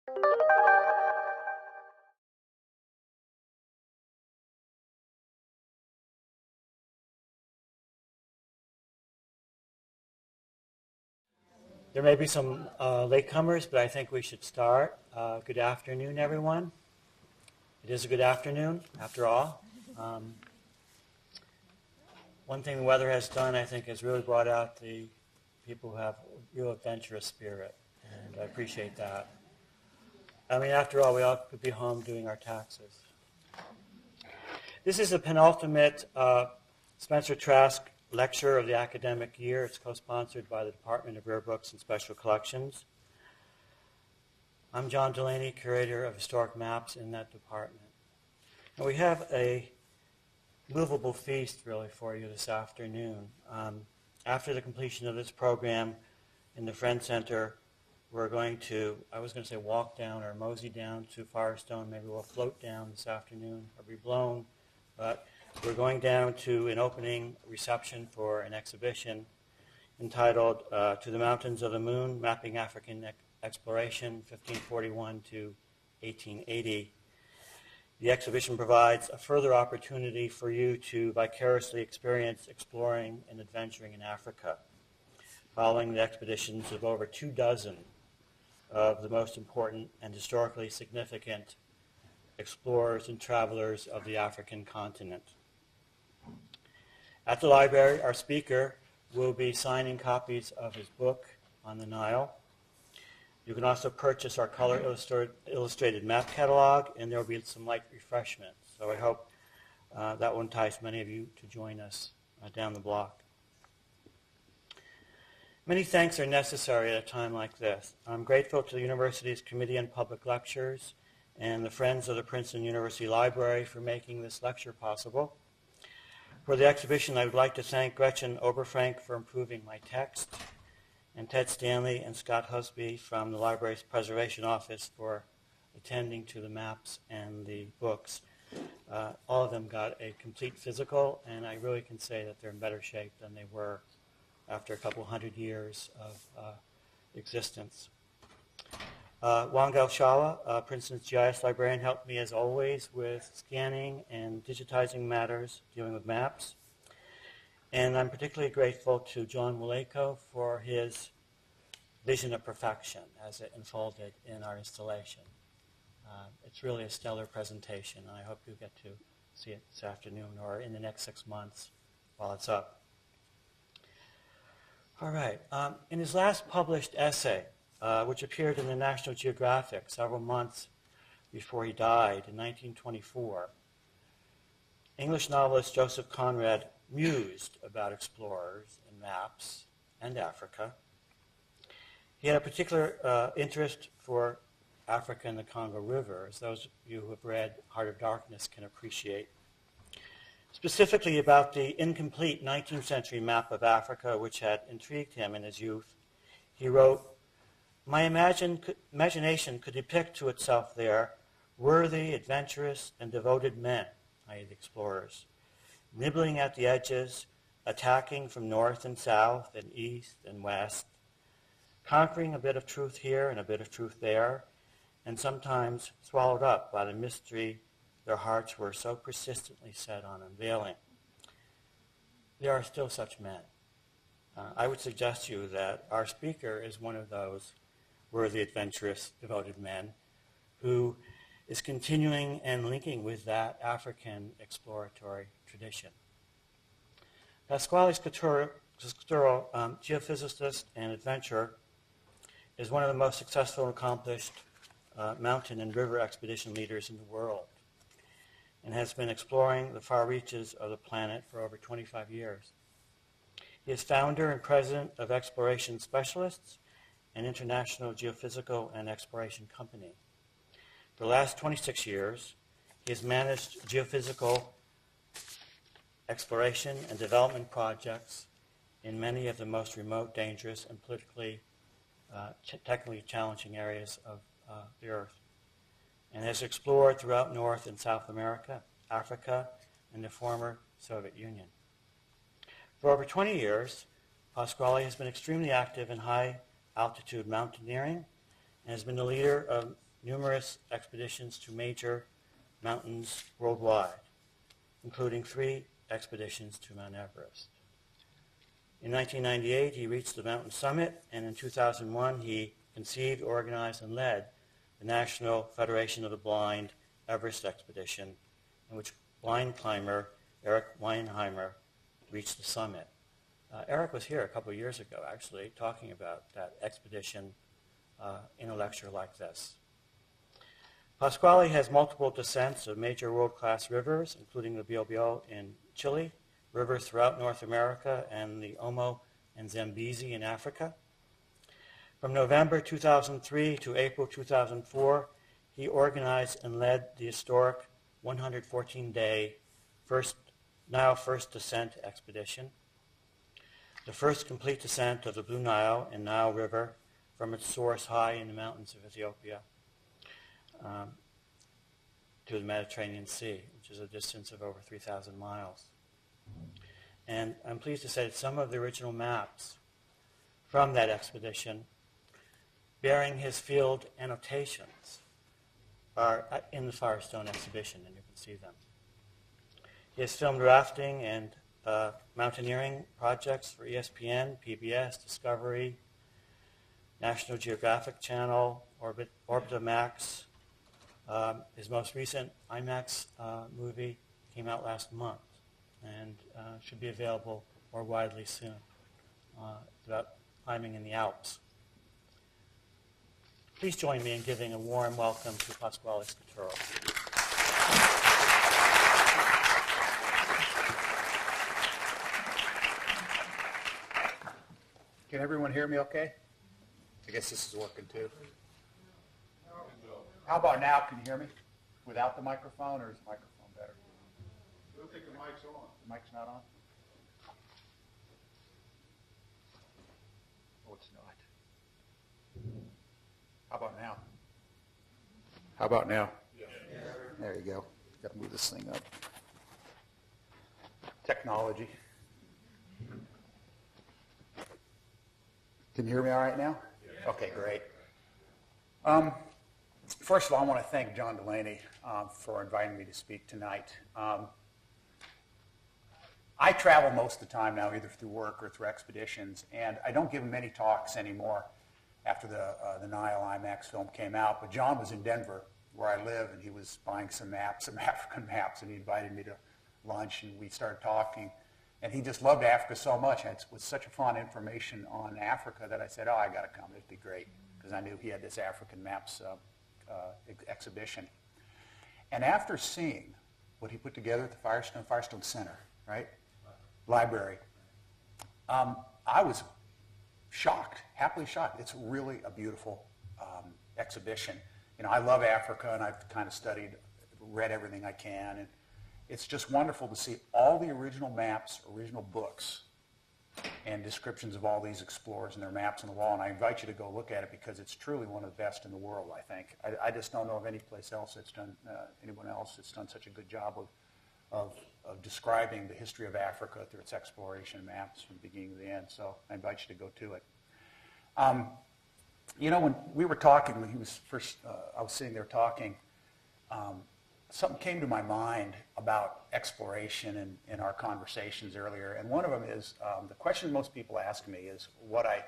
There may be some latecomers, but I think we should start. Good afternoon, everyone. It is a good afternoon, after all. One thing the weather has done, I think, has really brought out the people who have real adventurous spirit, and I appreciate that. I mean, after all, we all could be home doing our taxes. This is the penultimate Spencer Trask lecture of the academic year. It's co-sponsored by the Department of Rare Books and Special Collections. I'm John Delaney, Curator of Historic Maps in that department. And we have a movable feast, really, for you this afternoon. After the completion of this program in the Friend Center, we're going to, I was going to say walk down or mosey down to Firestone. Maybe we'll float down this afternoon or be blown. But we're going down to an opening reception for an exhibition entitled To the Mountains of the Moon, Mapping African Exploration, 1541 to 1880. The exhibition provides a further opportunity for you to vicariously experience exploring and adventuring in Africa, following the expeditions of over 24 of the most important and historically significant explorers and travelers of the African continent. At the library, our speaker will be signing copies of his book on the Nile. You can also purchase our color illustrated map catalog, and there will be some light refreshments. So I hope that will entice many of you to join us down the block. Many thanks are necessary at a time like this. I'm grateful to the university's Committee on Public Lectures and the Friends of the Princeton University Library for making this lecture possible. For the exhibition, I would like to thank Gretchen Oberfrank for improving my text, and Ted Stanley and Scott Husby from the library's preservation office for attending to the maps and the books. All of them got a complete physical, and I really can say that they're in better shape than they were after a couple hundred years of existence. Wangel Shawa, Princeton's GIS librarian, helped me as always with scanning and digitizing matters dealing with maps. And I'm particularly grateful to John Waleko for his vision of perfection as it unfolded in our installation. It's really a stellar presentation, and I hope you get to see it this afternoon or in the next 6 months while it's up. All right. In his last published essay, which appeared in the National Geographic several months before he died in 1924, English novelist Joseph Conrad mused about explorers and maps and Africa. He had a particular interest for Africa and the Congo River, as those of you who have read Heart of Darkness can appreciate. Specifically about the incomplete 19th century map of Africa, which had intrigued him in his youth, he wrote, "My imagination could depict to itself there worthy, adventurous, and devoted men, i.e. the explorers, nibbling at the edges, attacking from north and south and east and west, conquering a bit of truth here and a bit of truth there, and sometimes swallowed up by the mystery their hearts were so persistently set on unveiling." There are still such men. I would suggest to you that our speaker is one of those worthy, adventurous, devoted men who is continuing and linking with that African exploratory tradition. Pasquale Scaturro, geophysicist and adventurer, is one of the most successful and accomplished mountain and river expedition leaders in the world, and has been exploring the far reaches of the planet for over 25 years. He is founder and president of Exploration Specialists, an international geophysical and exploration company. For the last 26 years, he has managed geophysical exploration and development projects in many of the most remote, dangerous, and politically, technically challenging areas of the Earth, and has explored throughout North and South America, Africa, and the former Soviet Union. For over 20 years, Pasquale has been extremely active in high-altitude mountaineering and has been the leader of numerous expeditions to major mountains worldwide, including 3 expeditions to Mount Everest. In 1998, he reached the mountain summit, and in 2001, he conceived, organized, and led the National Federation of the Blind Everest expedition, in which blind climber Eric Weinheimer reached the summit. Eric was here a couple of years ago, actually, talking about that expedition in a lecture like this. Pasquale has multiple descents of major world-class rivers, including the Biobío in Chile, rivers throughout North America, and the Omo and Zambezi in Africa. From November 2003 to April 2004, he organized and led the historic 114-day Nile First Descent expedition, the first complete descent of the Blue Nile and Nile River from its source high in the mountains of Ethiopia to the Mediterranean Sea, which is a distance of over 3,000 miles. And I'm pleased to say that some of the original maps from that expedition bearing his field annotations are in the Firestone exhibition, and you can see them. He has filmed rafting and mountaineering projects for ESPN, PBS, Discovery, National Geographic Channel, Orbita Max. His most recent IMAX movie came out last month and should be available more widely soon. It's about climbing in the Alps. Please join me in giving a warm welcome to Pasquale Scaturro. Can everyone hear me okay? I guess this is working too. How about now? Can you hear me without the microphone, or is the microphone better? I don't think the mic's on. The mic's not on? Oh, it's not. How about now? How about now? Yeah. There you go. Got to move this thing up. Technology. Can you hear me all right now? Yeah. Okay, great. First of all, I want to thank John Delaney for inviting me to speak tonight. I travel most of the time now, either through work or through expeditions, and I don't give many talks anymore after the Nile IMAX film came out. But John was in Denver, where I live, and he was buying some maps, some African maps, and he invited me to lunch, and we started talking. And he just loved Africa so much, and it was such a fun information on Africa that I said, oh, I got to come. It'd be great, because I knew he had this African maps exhibition. And after seeing what he put together at the Firestone Center, right, library, I was shocked, happily shocked. It's really a beautiful exhibition. You know, I love Africa, and I've kind of studied, read everything I can, and it's just wonderful to see all the original maps, original books, and descriptions of all these explorers and their maps on the wall. And I invite you to go look at it, because it's truly one of the best in the world, I think. I just don't know of any place else that's done, anyone else that's done such a good job of describing the history of Africa through its exploration maps from the beginning to the end. So I invite you to go to it. You know, when we were talking, when he was first, I was sitting there talking, something came to my mind about exploration in our conversations earlier. And one of them is, the question most people ask me is what I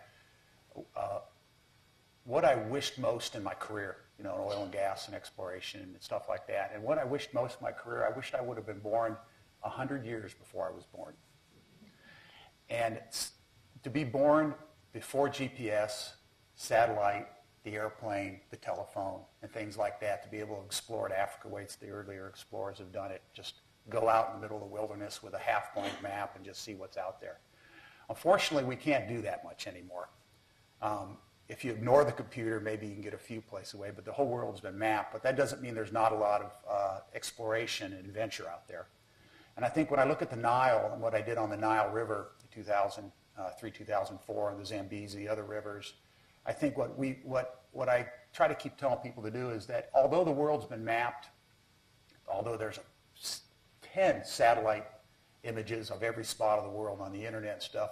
wished most in my career, you know, in oil and gas and exploration and stuff like that. And what I wished most in my career, I wished I would have been born 100 years before I was born. And to be born before GPS, satellite, the airplane, the telephone, and things like that, to be able to explore Africa the way the earlier explorers have done it. Just go out in the middle of the wilderness with a half-blank map and just see what's out there. Unfortunately, we can't do that much anymore. If you ignore the computer, maybe you can get a few places away, but the whole world's been mapped. But that doesn't mean there's not a lot of exploration and adventure out there. And I think when I look at the Nile and what I did on the Nile River in 2003, 2004, and the Zambezi, the other rivers, I think what I try to keep telling people to do is that although the world's been mapped, although there's 10 satellite images of every spot of the world on the internet and stuff,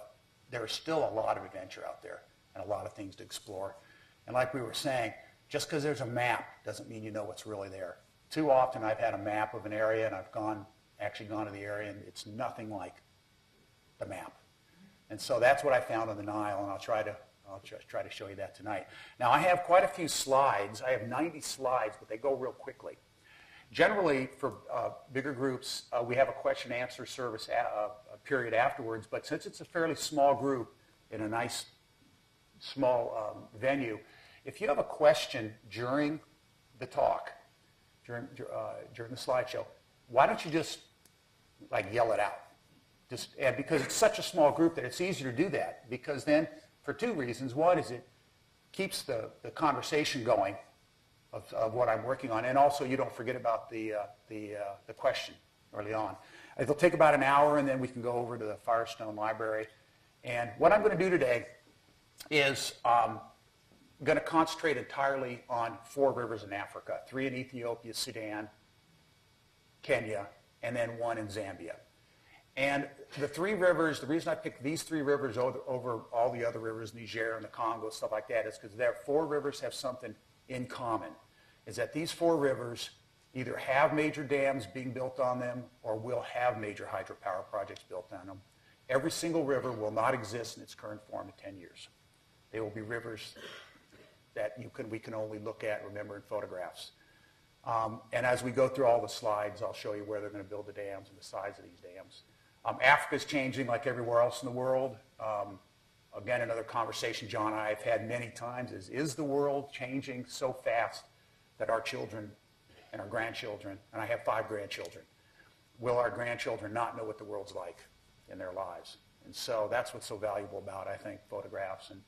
there's still a lot of adventure out there and a lot of things to explore. And like we were saying, Just because there's a map doesn't mean you know what's really there. Too often I've had a map of an area and I've actually gone to the area and it's nothing like the map. And so that's what I found on the Nile, and I'll try to show you that tonight. Now I have quite a few slides. I have 90 slides, but they go real quickly. Generally, for bigger groups, we have a question and answer service a period afterwards, but since it's a fairly small group in a nice small venue, if you have a question during the talk, during the slideshow, why don't you just yell it out? And because it's such a small group that it's easier to do that, because then for two reasons. One is it keeps the conversation going of what I'm working on, and also you don't forget about the question early on. It'll take about an hour, and then we can go over to the Firestone Library. And what I'm going to do today is going to concentrate entirely on 4 rivers in Africa, 3 in Ethiopia, Sudan, Kenya, and then 1 in Zambia. And the 3 rivers, the reason I picked these 3 rivers over all the other rivers, Niger and the Congo, stuff like that, is because their 4 rivers have something in common, is that these 4 rivers either have major dams being built on them or will have major hydropower projects built on them. Every single river will not exist in its current form in 10 years. They will be rivers that we can only look at, remember in photographs. And as we go through all the slides, I'll show you where they're going to build the dams and the size of these dams. Africa's changing like everywhere else in the world. Again, another conversation John and I have had many times is the world changing so fast that our children and our grandchildren, and I have 5 grandchildren, will our grandchildren not know what the world's like in their lives? And so that's what's so valuable about, I think, photographs and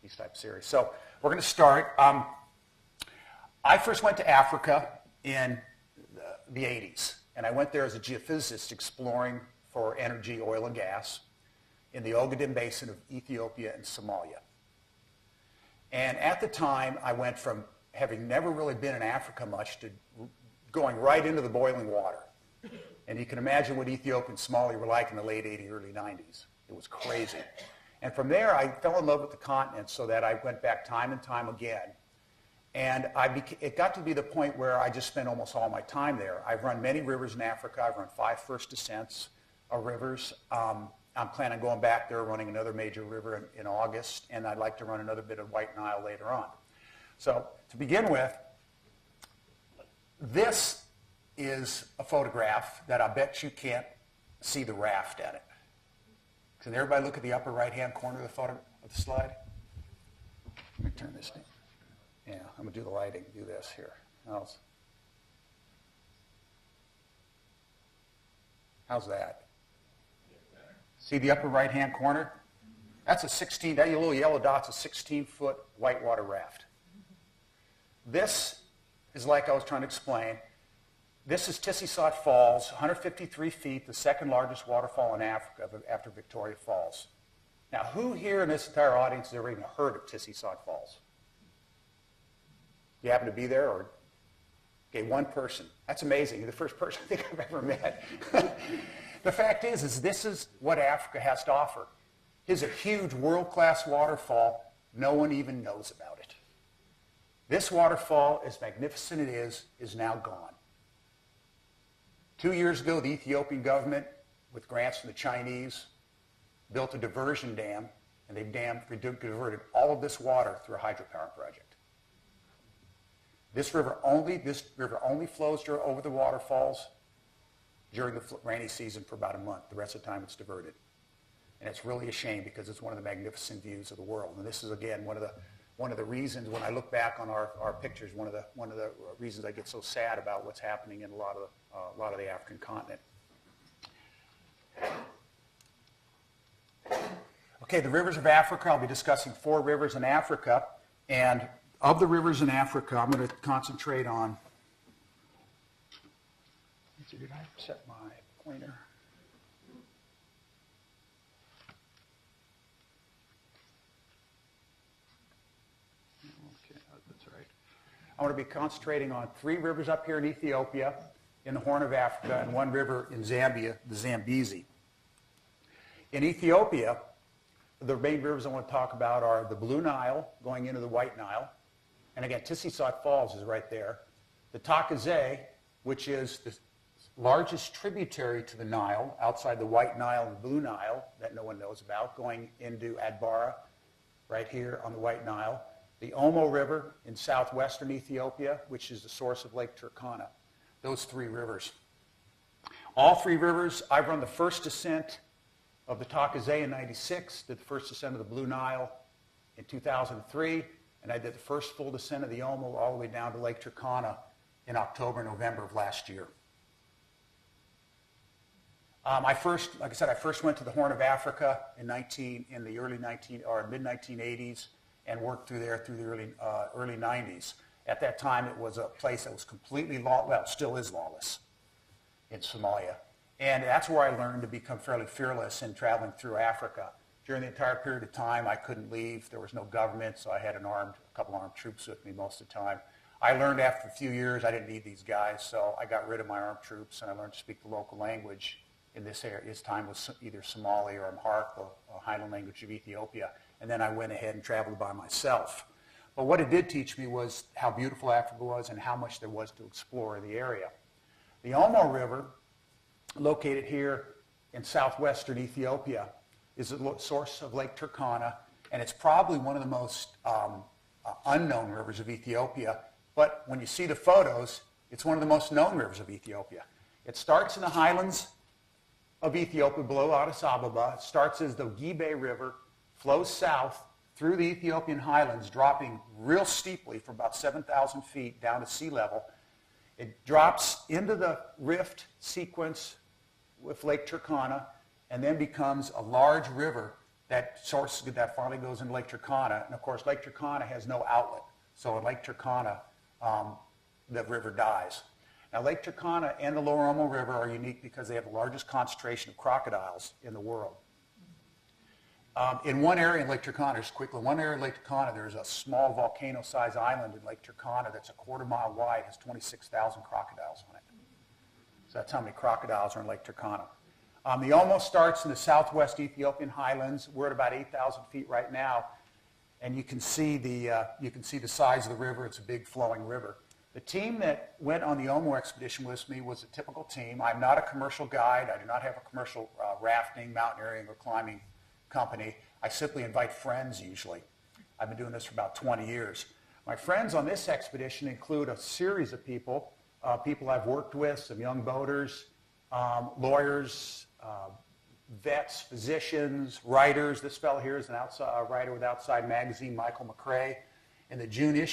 these type of series. So we're going to start. I first went to Africa in the 80s, and I went there as a geophysicist exploring for energy, oil, and gas in the Ogaden Basin of Ethiopia and Somalia. And at the time, I went from having never really been in Africa much to going right into the boiling water. And you can imagine what Ethiopia and Somalia were like in the late 80s, early 90s. It was crazy. And from there, I fell in love with the continent so that I went back time and time again. And it got to be the point where I just spent almost all my time there. I've run many rivers in Africa. I've run 5 first descents of rivers. I'm planning on going back there, running another major river in August, and I'd like to run another bit of White Nile later on. So to begin with, this is a photograph that I bet you can't see the raft at it. Can everybody look at the upper right-hand corner of the photo of the slide? Let me turn this down. Yeah, I'm going to do the lighting. Do this here. How's that? See the upper right-hand corner? That's that little yellow dot's a 16-foot whitewater raft. This is, like I was trying to explain, this is Tissisat Falls, 153 feet, the second largest waterfall in Africa after Victoria Falls. Now, who here in this entire audience has ever even heard of Tissisat Falls? You happen to be there? Okay, 1 person. That's amazing. You're the first person I think I've ever met. The fact is this is what Africa has to offer. Here's a huge world-class waterfall. No one even knows about it. This waterfall, as magnificent it is now gone. 2 years ago, the Ethiopian government, with grants from the Chinese, built a diversion dam, and they've diverted all of this water through a hydropower project. This river only flows over the waterfalls during the rainy season for about a month. The rest of the time it's diverted. And it's really a shame because it's one of the magnificent views of the world. And this is, again, one of the reasons when I look back on our pictures, one of the reasons I get so sad about what's happening in a lot of the African continent. Okay, the rivers of Africa. I'll be discussing 4 rivers in Africa. And of the rivers in Africa, I'm going to concentrate on... Did I set my pointer? Okay, that's right. I want to be concentrating on 3 rivers up here in Ethiopia, in the Horn of Africa, and 1 river in Zambia, the Zambezi. In Ethiopia, the main rivers I want to talk about are the Blue Nile, going into the White Nile, And again, Tissisat Falls is right there. The Takazé, which is the largest tributary to the Nile, outside the White Nile and Blue Nile that no one knows about, going into Adbara, right here on the White Nile. The Omo River in southwestern Ethiopia, which is the source of Lake Turkana. Those three rivers. All three rivers, I've run the first descent of the Takazé in 96, did the first descent of the Blue Nile in 2003, and I did the first full descent of the Omo all the way down to Lake Turkana in October, November of last year. I first went to the Horn of Africa in the early mid-1980s and worked through there through the early 90s. At that time, it was a place that was completely still is lawless in Somalia. And that's where I learned to become fairly fearless in traveling through Africa. During the entire period of time, I couldn't leave. There was no government, so I had a couple armed troops with me most of the time. I learned after a few years I didn't need these guys, so I got rid of my armed troops and I learned to speak the local language. In this area, this time was either Somali or Amharic, the Highland language of Ethiopia. And then I went ahead and traveled by myself. But what it did teach me was how beautiful Africa was and how much there was to explore in the area. The Omo River, located here in southwestern Ethiopia, is the source of Lake Turkana, and it's probably one of the most unknown rivers of Ethiopia. But when you see the photos, it's one of the most known rivers of Ethiopia. It starts in the highlands of Ethiopia below Addis Ababa. It starts as the Gibe River, flows south through the Ethiopian highlands, dropping real steeply from about 7,000 feet down to sea level. It drops into the rift sequence with Lake Turkana and then becomes a large river that finally goes into Lake Turkana. And of course, Lake Turkana has no outlet. So in Lake Turkana, the river dies. Now, Lake Turkana and the Lower Omo River are unique because they have the largest concentration of crocodiles in the world. In one area in Lake Turkana, there's a small volcano-sized island in Lake Turkana that's a quarter-mile wide, has 26,000 crocodiles on it. So that's how many crocodiles are in Lake Turkana. The Omo starts in the southwest Ethiopian highlands. We're at about 8,000 feet right now, and you can see the size of the river. It's a big flowing river. The team that went on the Omo expedition with me was a typical team. I'm not a commercial guide. I do not have a commercial rafting, mountaineering, or climbing company. I simply invite friends usually. I've been doing this for about 20 years. My friends on this expedition include a series of people I've worked with, some young boaters, lawyers, vets, physicians, writers. This fellow here is a writer with Outside Magazine, Michael McRae. In the June or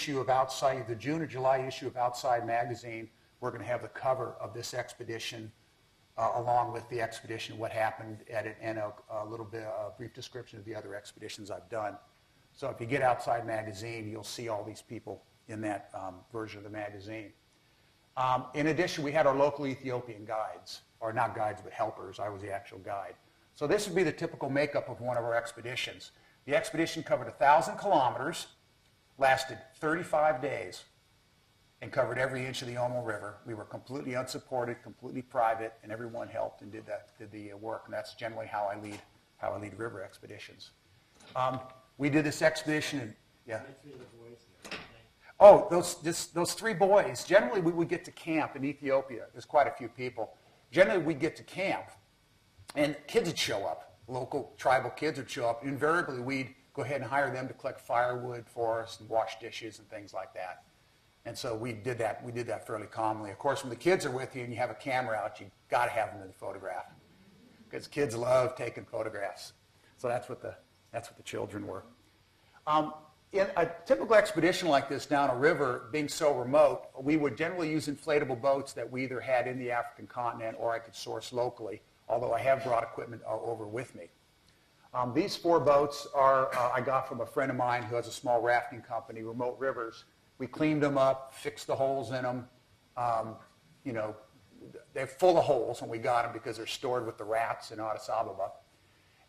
July issue of Outside Magazine, we're going to have the cover of this expedition along with the expedition, what happened at it, and a brief description of the other expeditions I've done. So if you get Outside Magazine, you'll see all these people in that version of the magazine. In addition, we had our local Ethiopian guides, or not guides, but helpers. I was the actual guide. So this would be the typical makeup of one of our expeditions. The expedition covered 1,000 kilometers, lasted 35 days, and covered every inch of the Omo River. We were completely unsupported, completely private, and everyone helped and did the work. And that's generally how I lead river expeditions. We did this expedition. Oh, those three boys. Generally, we would get to camp in Ethiopia. There's quite a few people. Generally, we'd get to camp, and kids would show up. Local tribal kids would show up. Invariably, we'd go ahead and hire them to collect firewood for us and wash dishes and things like that. And so we did that fairly commonly. Of course, when the kids are with you and you have a camera out, you've got to have them in the photograph because kids love taking photographs. So that's what the children were. In a typical expedition like this down a river, being so remote, we would generally use inflatable boats that we either had in the African continent or I could source locally, although I have brought equipment over with me. These four boats I got from a friend of mine who has a small rafting company, Remote Rivers. We cleaned them up, fixed the holes in them. They're full of holes when we got them because they're stored with the rats in Addis Ababa.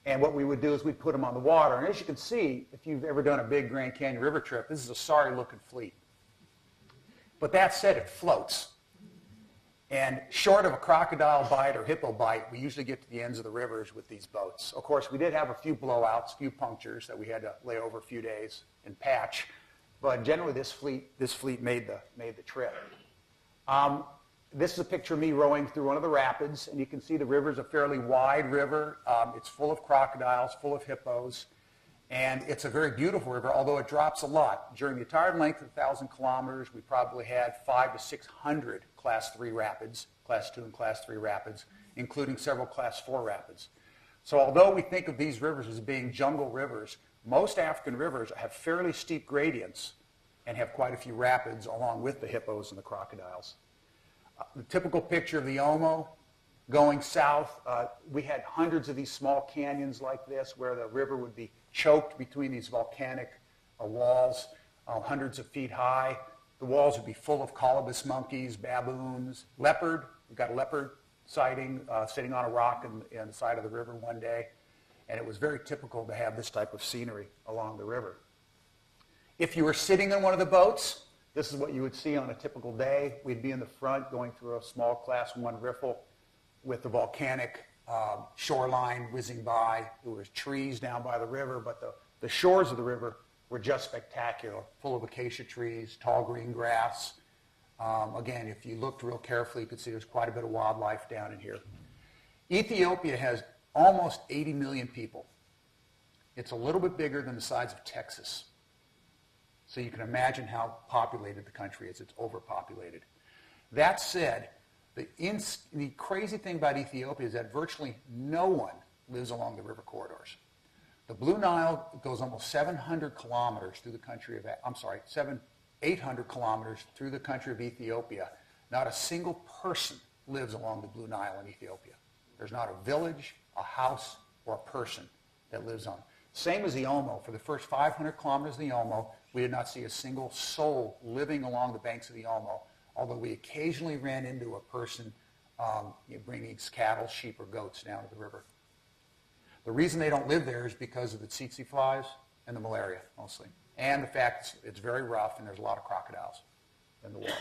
And what we would do is we'd put them on the water. And as you can see, if you've ever done a big Grand Canyon River trip, this is a sorry-looking fleet. But that said, it floats. And short of a crocodile bite or hippo bite, we usually get to the ends of the rivers with these boats. Of course, we did have a few blowouts, a few punctures that we had to lay over a few days and patch. but generally this fleet made the trip. This is a picture of me rowing through one of the rapids, and you can see the river is a fairly wide river. It's full of crocodiles, full of hippos, and it's a very beautiful river, although it drops a lot. During the entire length of 1,000 kilometers, we probably had 500 to 600 Class 3 rapids, Class 2 and Class 3 rapids, including several Class 4 rapids. So although we think of these rivers as being jungle rivers, most African rivers have fairly steep gradients and have quite a few rapids along with the hippos and the crocodiles. The typical picture of the Omo going south, we had hundreds of these small canyons like this where the river would be choked between these volcanic walls, hundreds of feet high. The walls would be full of colobus monkeys, baboons, leopard. We got a leopard sighting sitting on a rock in the side of the river one day. And it was very typical to have this type of scenery along the river. If you were sitting in one of the boats, this is what you would see on a typical day. We'd be in the front going through a small Class 1 riffle with the volcanic shoreline whizzing by. There was trees down by the river, but the shores of the river were just spectacular, full of acacia trees, tall green grass. Again, if you looked real carefully, you could see there's quite a bit of wildlife down in here. Ethiopia has almost 80 million people. It's a little bit bigger than the size of Texas. So you can imagine how populated the country is. It's overpopulated. That said, the crazy thing about Ethiopia is that virtually no one lives along the river corridors. The Blue Nile goes almost 700 kilometers through the country of, 800 kilometers through the country of Ethiopia. Not a single person lives along the Blue Nile in Ethiopia. There's not a village, a house, or a person that lives on. Same as the Omo. For the first 500 kilometers of the Omo, we did not see a single soul living along the banks of the Omo, although we occasionally ran into a person bringing cattle, sheep, or goats down to the river. The reason they don't live there is because of the tsetse flies and the malaria, mostly, and the fact it's very rough and there's a lot of crocodiles in the water.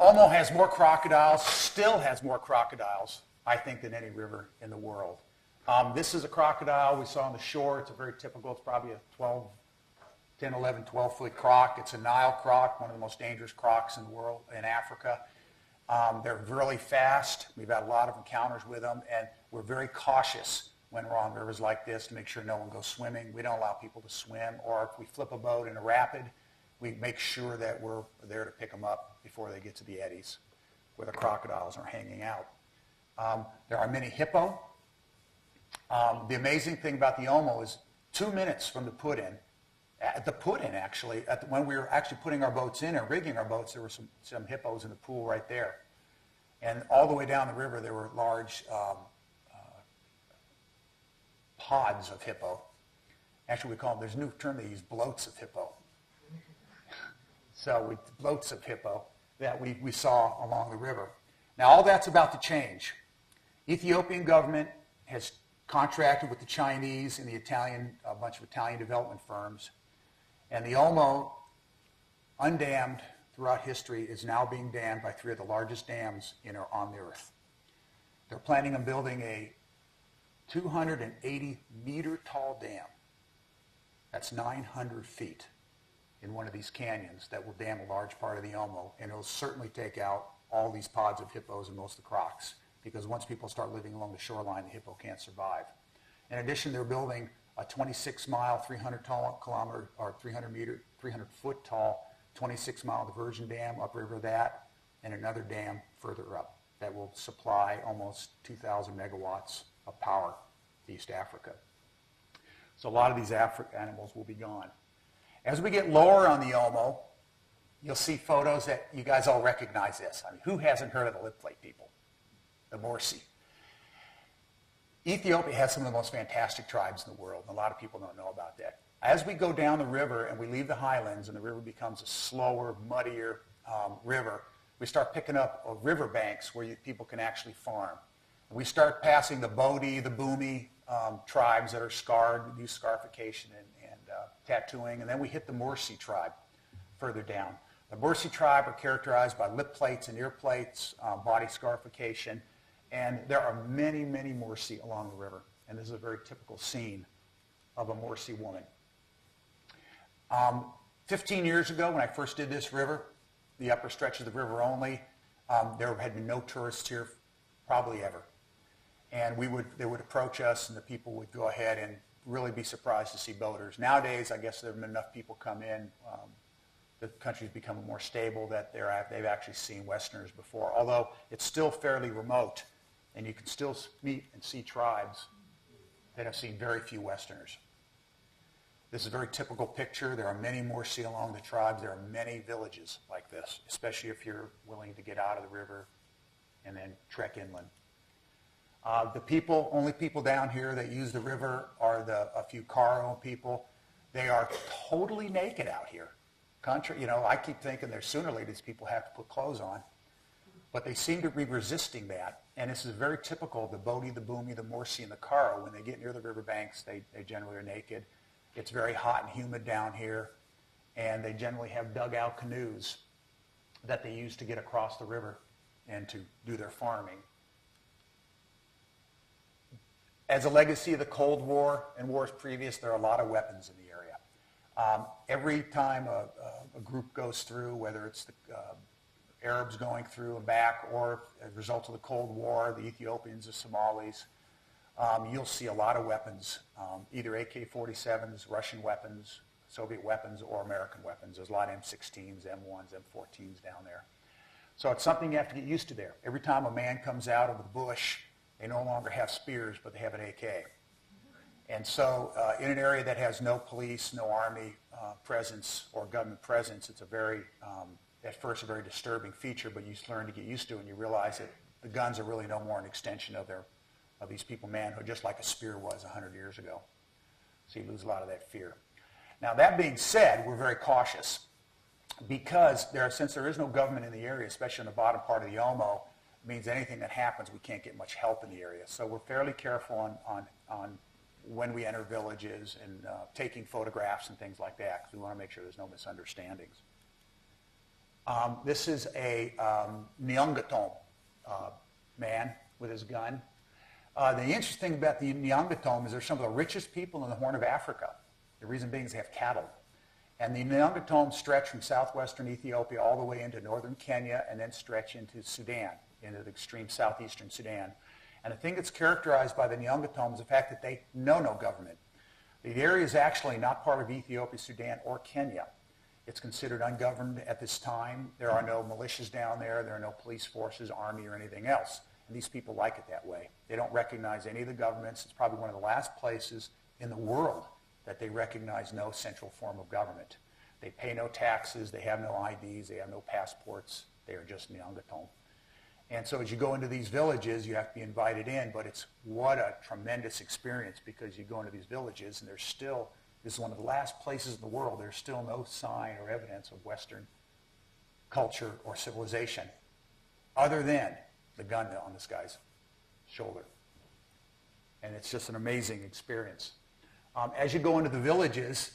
Omo has more crocodiles, still has more crocodiles, I think, than any river in the world. This is a crocodile we saw on the shore. It's a very typical, it's probably a 10, 11, 12-foot croc. It's a Nile croc, one of the most dangerous crocs in the world, in Africa. They're really fast. We've had a lot of encounters with them, and we're very cautious when we're on rivers like this to make sure no one goes swimming. We don't allow people to swim, or if we flip a boat in a rapid, we make sure that we're there to pick them up before they get to the eddies where the crocodiles are hanging out. There are many hippo. The amazing thing about the Omo is 2 minutes from the put-in, when we were actually putting our boats in and rigging our boats, there were some hippos in the pool right there. And all the way down the river, there were large pods of hippo. Actually, we call them, there's a new term they use, bloats of hippo. So bloats of hippo that we saw along the river. Now, all that's about to change. Ethiopian government has contracted with the Chinese and a bunch of Italian development firms. And the Omo, undammed throughout history, is now being dammed by 3 of the largest dams on the earth. They're planning on building a 280-meter tall dam. That's 900 feet in one of these canyons that will dam a large part of the Omo, and it will certainly take out all these pods of hippos and most of the crocs, because once people start living along the shoreline, the hippo can't survive. In addition, they're building a 26-mile, 300-kilometer, or 300-foot tall, 26-mile diversion dam upriver that, and another dam further up that will supply almost 2,000 megawatts of power to East Africa. So a lot of these animals will be gone. As we get lower on the Omo, you'll see photos that you guys all recognize this. I mean, who hasn't heard of the lip plate people? The Morsi. Ethiopia has some of the most fantastic tribes in the world, and a lot of people don't know about that. As we go down the river and we leave the highlands and the river becomes a slower, muddier river, we start picking up river banks where people can actually farm. And we start passing the Bodi, the Bumi tribes that are scarred, use scarification and tattooing, and then we hit the Morsi tribe further down. The Morsi tribe are characterized by lip plates and ear plates, body scarification, and there are many, many Morsi along the river, and this is a very typical scene of a Morsi woman. 15 years ago, when I first did this river, the upper stretches of the river only, there had been no tourists here probably ever. And they would approach us, and the people would go ahead and really be surprised to see boaters. Nowadays, I guess there have been enough people come in. The country's become more stable that they've actually seen Westerners before, although it's still fairly remote, and you can still meet and see tribes that have seen very few Westerners. This is a very typical picture. There are many more see along the tribes. There are many villages like this, especially if you're willing to get out of the river and then trek inland. The only people down here that use the river are a few Karo people. They are totally naked out here. I keep thinking that sooner or later these people have to put clothes on, but they seem to be resisting that. And this is very typical of the Bodie, the Boomy, the Morsi, and the Karo. When they get near the riverbanks, they generally are naked. It's very hot and humid down here, and they generally have dugout canoes that they use to get across the river and to do their farming. As a legacy of the Cold War and wars previous, there are a lot of weapons in the area. Every time a group goes through, whether it's the Arabs going through and back, or as a result of the Cold War, the Ethiopians, the Somalis, you'll see a lot of weapons, either AK-47s, Russian weapons, Soviet weapons, or American weapons. There's a lot of M16s, M1s, M14s down there. So it's something you have to get used to there. Every time a man comes out of the bush, they no longer have spears, but they have an AK. And so in an area that has no police, no army presence or government presence, it's at first a very disturbing feature, but you learn to get used to it, and you realize that the guns are really no more an extension of these people's manhood, just like a spear was 100 years ago. So you lose a lot of that fear. Now, that being said, we're very cautious because since there is no government in the area, especially in the bottom part of the Omo, it means anything that happens, we can't get much help in the area. So we're fairly careful on when we enter villages and taking photographs and things like that, because we want to make sure there's no misunderstandings. This is a Nyangatom man with his gun. The interesting thing about the Nyangatom is they're some of the richest people in the Horn of Africa. The reason being is they have cattle. And the Nyangatom stretch from southwestern Ethiopia all the way into northern Kenya and then stretch into Sudan, into the extreme southeastern Sudan. And the thing that's characterized by the Nyangatom is the fact that they know no government. The area is actually not part of Ethiopia, Sudan, or Kenya. It's considered ungoverned at this time. There are no militias down there. There are no police forces, army, or anything else. And these people like it that way. They don't recognize any of the governments. It's probably one of the last places in the world that they recognize no central form of government. They pay no taxes. They have no IDs. They have no passports. They are just Nyangatom. And so as you go into these villages, you have to be invited in, but what a tremendous experience, because you go into these villages and this is one of the last places in the world, there's still no sign or evidence of Western culture or civilization other than the gun on this guy's shoulder. And it's just an amazing experience. As you go into the villages,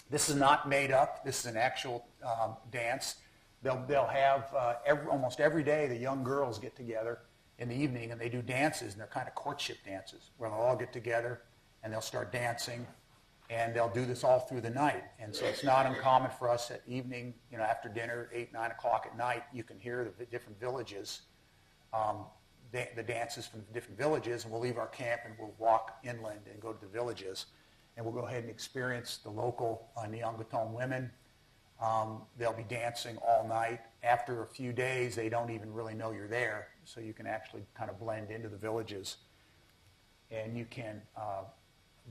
this is not made up. This is an actual dance. They'll have, almost every day, the young girls get together in the evening and they do dances, and they're kind of courtship dances, where they'll all get together and they'll start dancing, and they'll do this all through the night. And so it's not uncommon for us at evening, after dinner, 8, 9 o'clock at night, you can hear the different villages, the dances from the different villages, and we'll leave our camp and we'll walk inland and go to the villages, and we'll go ahead and experience the local Nyangatom women. They'll be dancing all night. After a few days, they don't even really know you're there, so you can actually kind of blend into the villages, and you can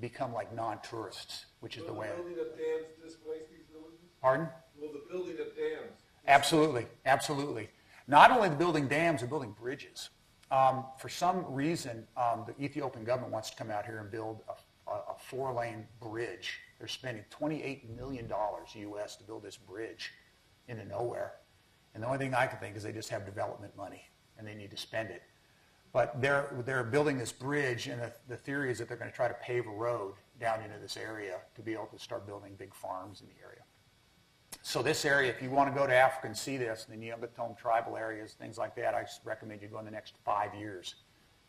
become like non-tourists, which is the way. Will the building of dams displace these villages? Pardon? Will the building of dams? Absolutely, absolutely. Not only the building dams, they're building bridges. For some reason, the Ethiopian government wants to come out here and build a 4-lane bridge. They're spending $28 million US to build this bridge into nowhere. And the only thing I can think is they just have development money and they need to spend it. But they're building this bridge, and the theory is that they're going to try to pave a road down into this area to be able to start building big farms in the area. So this area, if you want to go to Africa and see this, the Nyangatom tribal areas, things like that, I recommend you go in the next 5 years.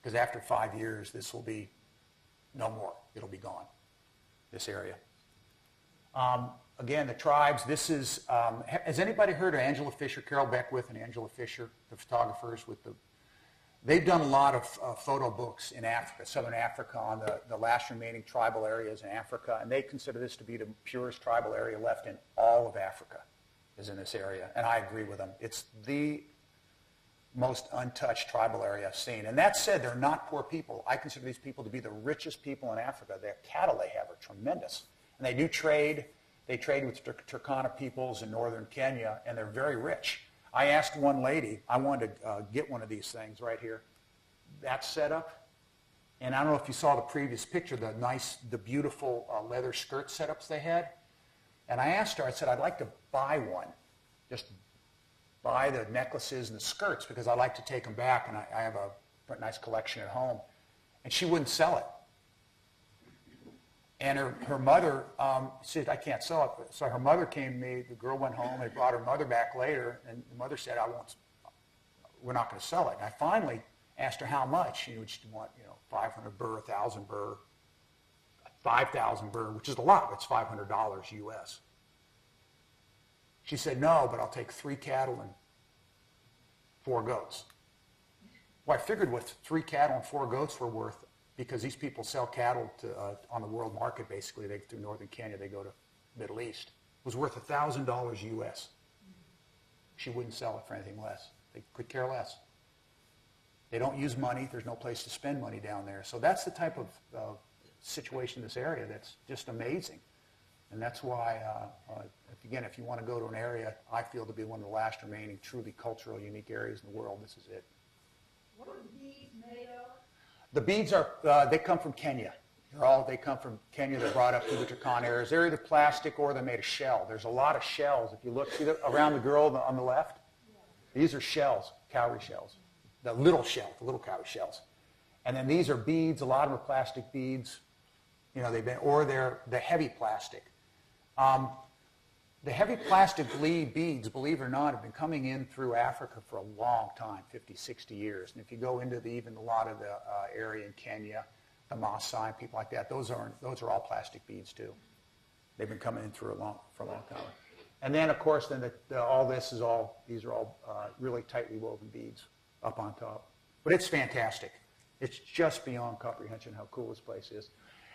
Because after 5 years, this will be no more. It'll be gone, this area. again, the tribes, this is, has anybody heard of Angela Fisher, Carol Beckwith and Angela Fisher, the photographers with the, they've done a lot of photo books in Africa, Southern Africa, on the last remaining tribal areas in Africa, and they consider this to be the purest tribal area left in all of Africa, is in this area, and I agree with them. It's the most untouched tribal area I've seen. And that said, they're not poor people. I consider these people to be the richest people in Africa. The cattle they have are tremendous. And they do trade. They trade with Turkana peoples in northern Kenya, and they're very rich. I asked one lady, I wanted to get one of these things right here. That setup. And I don't know if you saw the previous picture, the beautiful leather skirt setups they had. And I asked her, I said, I'd like to buy one. Just buy the necklaces and the skirts because I like to take them back, and I have a nice collection at home. And she wouldn't sell it. And her mother said, I can't sell it. So her mother came to me, the girl went home, and brought her mother back later, and the mother said, we're not going to sell it. And I finally asked her how much. She would want, 500 birr, 1,000 birr, 5,000 birr, which is a lot. It's $500 US. She said, no, but I'll take 3 cattle and 4 goats. Well, I figured what 3 cattle and 4 goats were worth, because these people sell cattle on the world market, basically. Through northern Kenya, they go to Middle East. It was worth $1,000 US. She wouldn't sell it for anything less. They could care less. They don't use money. There's no place to spend money down there. So that's the type of situation in this area that's just amazing. And that's why, again, if you want to go to an area, I feel to be one of the last remaining truly cultural, unique areas in the world, this is it. What are the beads made of? The beads are, they come from Kenya. They come from Kenya. They're brought up through the Turkana areas. They're either plastic or they're made of shell. There's a lot of shells. If you look, see around the girl on the left? Yeah. These are shells, cowrie shells. The little cowrie shells. And then these are beads. A lot of them are plastic beads. Or they're the heavy plastic. The heavy plastic beads, believe it or not, have been coming in through Africa for a long time, 50, 60 years. And if you go into even a lot of the area in Kenya, the Maasai and people like that, those are all plastic beads too. They've been coming in for a long time. And then, of course, these are all really tightly woven beads up on top. But it's fantastic. It's just beyond comprehension how cool this place is.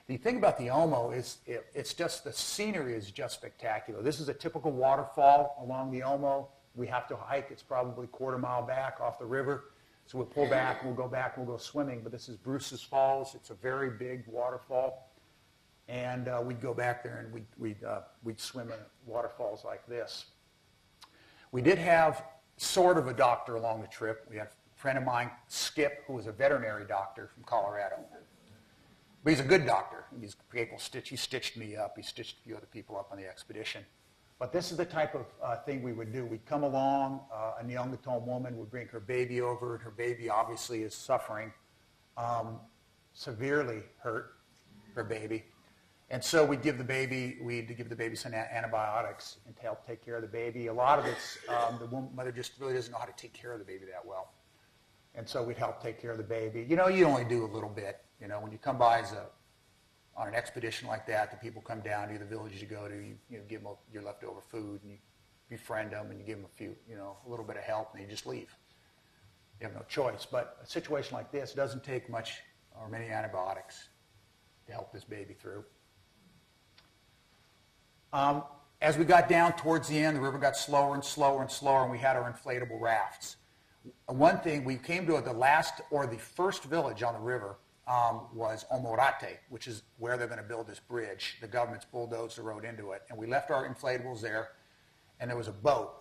The thing about the Omo is it's just the scenery is just spectacular. This is a typical waterfall along the Omo. We have to hike. It's probably a quarter mile back off the river. So we'll pull back, we'll go swimming. But this is Bruce's Falls. It's a very big waterfall. And we'd go back there and we'd swim in waterfalls like this. We did have sort of a doctor along the trip. We had a friend of mine, Skip, who was a veterinary doctor from Colorado. But he's a good doctor. He stitched me up. He stitched a few other people up on the expedition. But this is the type of thing we would do. We'd come along, a Neanderthal woman would bring her baby over, and her baby obviously is suffering, severely hurt, her baby. And so we'd give the baby some antibiotics and to help take care of the baby. A lot of it's, the mother just really doesn't know how to take care of the baby that well. And so we'd help take care of the baby. You only do a little bit. When you come by on an expedition like that, the people come down to the villages you go to, you give them your leftover food, and you befriend them, and you give them a little bit of help, and you just leave. You have no choice. But a situation like this doesn't take much or many antibiotics to help this baby through. As we got down towards the end, the river got slower and slower and slower, and we had our inflatable rafts. One thing, we came to the first village on the river was Omorate, which is where they're going to build this bridge. The government's bulldozed the road into it. And we left our inflatables there, and there was a boat,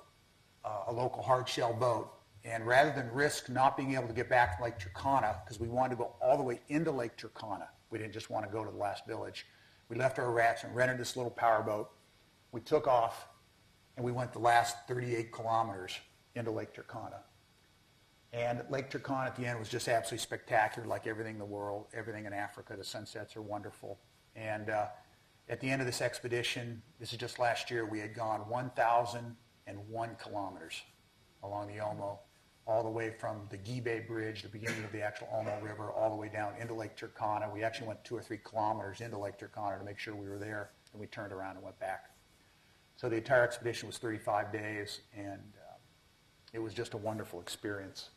a local hard-shell boat. And rather than risk not being able to get back to Lake Turkana, because we wanted to go all the way into Lake Turkana, we didn't just want to go to the last village, we left our rafts and rented this little powerboat. We took off, and we went the last 38 kilometers into Lake Turkana. And Lake Turkana at the end was just absolutely spectacular, like everything in the world, everything in Africa. The sunsets are wonderful. And at the end of this expedition, this is just last year, we had gone 1,001 kilometers along the Omo, all the way from the Gibe Bridge, the beginning of the actual Omo River, all the way down into Lake Turkana. We actually went 2 or 3 kilometers into Lake Turkana to make sure we were there, and we turned around and went back. So the entire expedition was 35 days, and it was just a wonderful experience.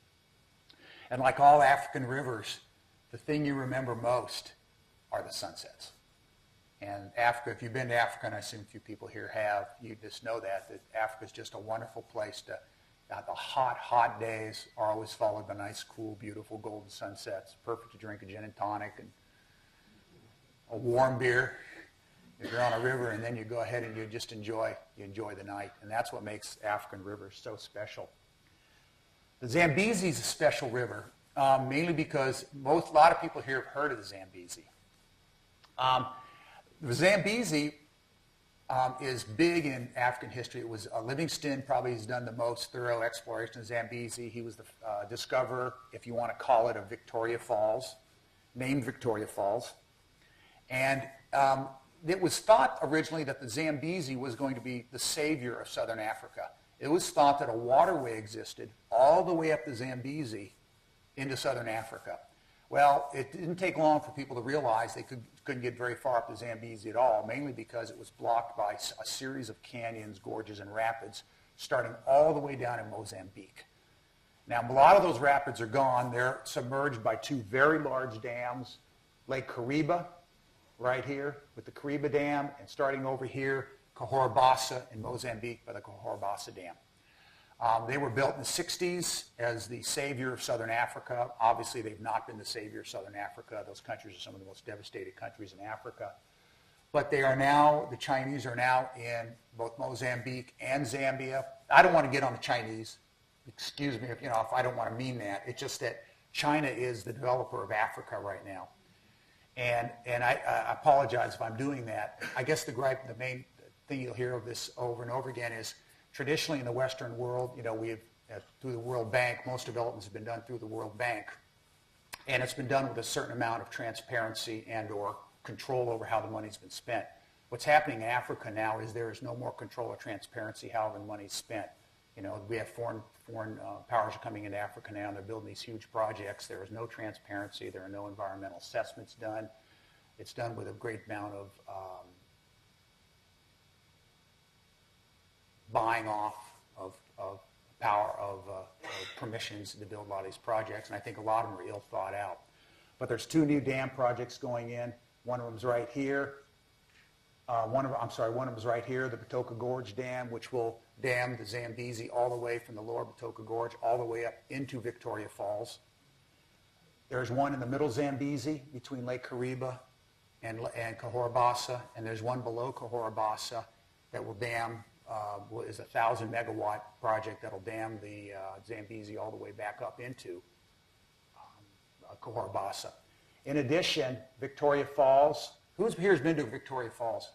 And like all African rivers, the thing you remember most are the sunsets. And Africa, if you've been to Africa, and I assume a few people here have, you just know that Africa is just a wonderful place to, the hot, hot days are always followed by nice, cool, beautiful golden sunsets. Perfect to drink a gin and tonic and a warm beer if you're on a river, and then you go ahead and you just enjoy the night. And that's what makes African rivers so special. The Zambezi is a special river, mainly because a lot of people here have heard of the Zambezi. The Zambezi is big in African history. It was Livingston probably has done the most thorough exploration of Zambezi. He was the discoverer, if you want to call it, of Victoria Falls, named Victoria Falls. And it was thought originally that the Zambezi was going to be the savior of southern Africa. It was thought that a waterway existed all the way up the Zambezi into southern Africa. Well, it didn't take long for people to realize they couldn't get very far up the Zambezi at all, mainly because it was blocked by a series of canyons, gorges, and rapids, starting all the way down in Mozambique. Now, a lot of those rapids are gone. They're submerged by two very large dams, Lake Kariba, right here, with the Kariba Dam, and starting over here, Cahora Bassa in Mozambique by the Cahora Bassa Dam. They were built in the 60s as the savior of southern Africa. Obviously, they've not been the savior of southern Africa. Those countries are some of the most devastated countries in Africa. But they are now, the Chinese are now in both Mozambique and Zambia. I don't want to get on the Chinese. Excuse me if I don't want to mean that. It's just that China is the developer of Africa right now. And I apologize if I'm doing that. I guess the main thing you'll hear of this over and over again is traditionally in the Western world, we have, through the World Bank, most developments have been done through the World Bank. And it's been done with a certain amount of transparency and or control over how the money's been spent. What's happening in Africa now is there is no more control or transparency how the money's spent. We have foreign powers are coming into Africa now, and they're building these huge projects. There is no transparency. There are no environmental assessments done. It's done with a great amount of buying off of power of permissions to build a lot of these projects, and I think a lot of them are ill thought out. But there's two new dam projects going in. One of them's right here. One of them's right here, the Batoka Gorge Dam, which will dam the Zambezi all the way from the lower Batoka Gorge all the way up into Victoria Falls. There's one in the middle Zambezi between Lake Kariba and Cahora Bassa, and there's one below Cahora Bassa that will dam, is a 1,000 megawatt project that will dam the Zambezi all the way back up into Cahora Bassa. In addition, Victoria Falls, who here has been to Victoria Falls?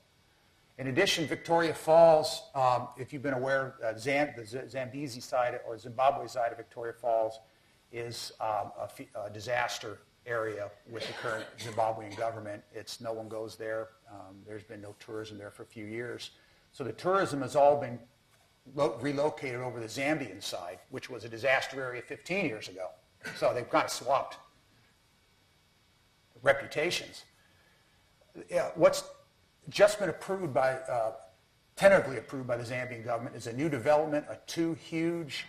In addition, Victoria Falls, if you've been aware, the Zambezi side or Zimbabwe side of Victoria Falls is a disaster area with the current Zimbabwean government. No one goes there. There's been no tourism there for a few years. So the tourism has all been relocated over the Zambian side, which was a disaster area 15 years ago. So they've kind of swapped reputations. What's just been approved by, tentatively approved by the Zambian government is a new development, two huge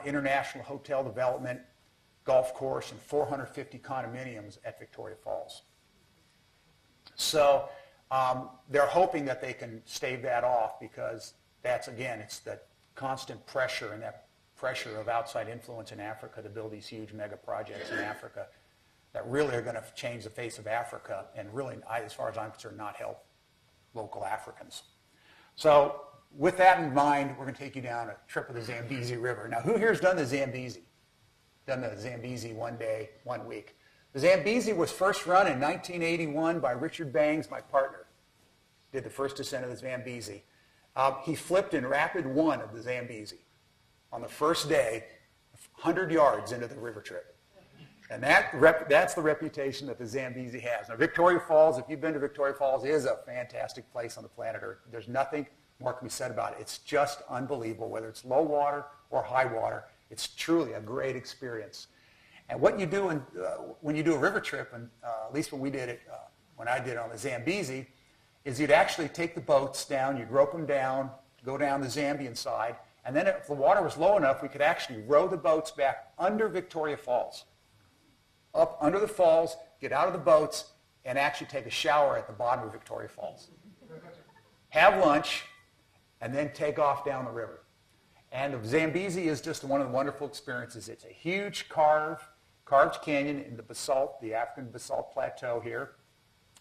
international hotel development, golf course, and 450 condominiums at Victoria Falls. So they're hoping that they can stave that off because that's, again, it's the constant pressure and that pressure of outside influence in Africa to build these huge mega projects in Africa that really are going to change the face of Africa and really, as far as I'm concerned, not help local Africans. So with that in mind, we're going to take you down a trip of the Zambezi River. Now, who here has done the Zambezi? Done the Zambezi one day, 1 week. The Zambezi was first run in 1981 by Richard Bangs, my partner. Did the first descent of the Zambezi. He flipped in rapid 1 of the Zambezi on the first day, 100 yards into the river trip. And that's the reputation that the Zambezi has. Now, Victoria Falls, if you've been to Victoria Falls, is a fantastic place on the planet Earth. There's nothing more can be said about it. It's just unbelievable, whether it's low water or high water. It's truly a great experience. And what you do when you do a river trip, and at least when we did it, when I did it on the Zambezi, is you'd actually take the boats down, you'd rope them down to go down the Zambian side. And then if the water was low enough, we could actually row the boats back under Victoria Falls. Up under the falls, get out of the boats, and actually take a shower at the bottom of Victoria Falls. Have lunch, and then take off down the river. And the Zambezi is just one of the wonderful experiences. It's a huge carved canyon in the basalt, the African basalt plateau here.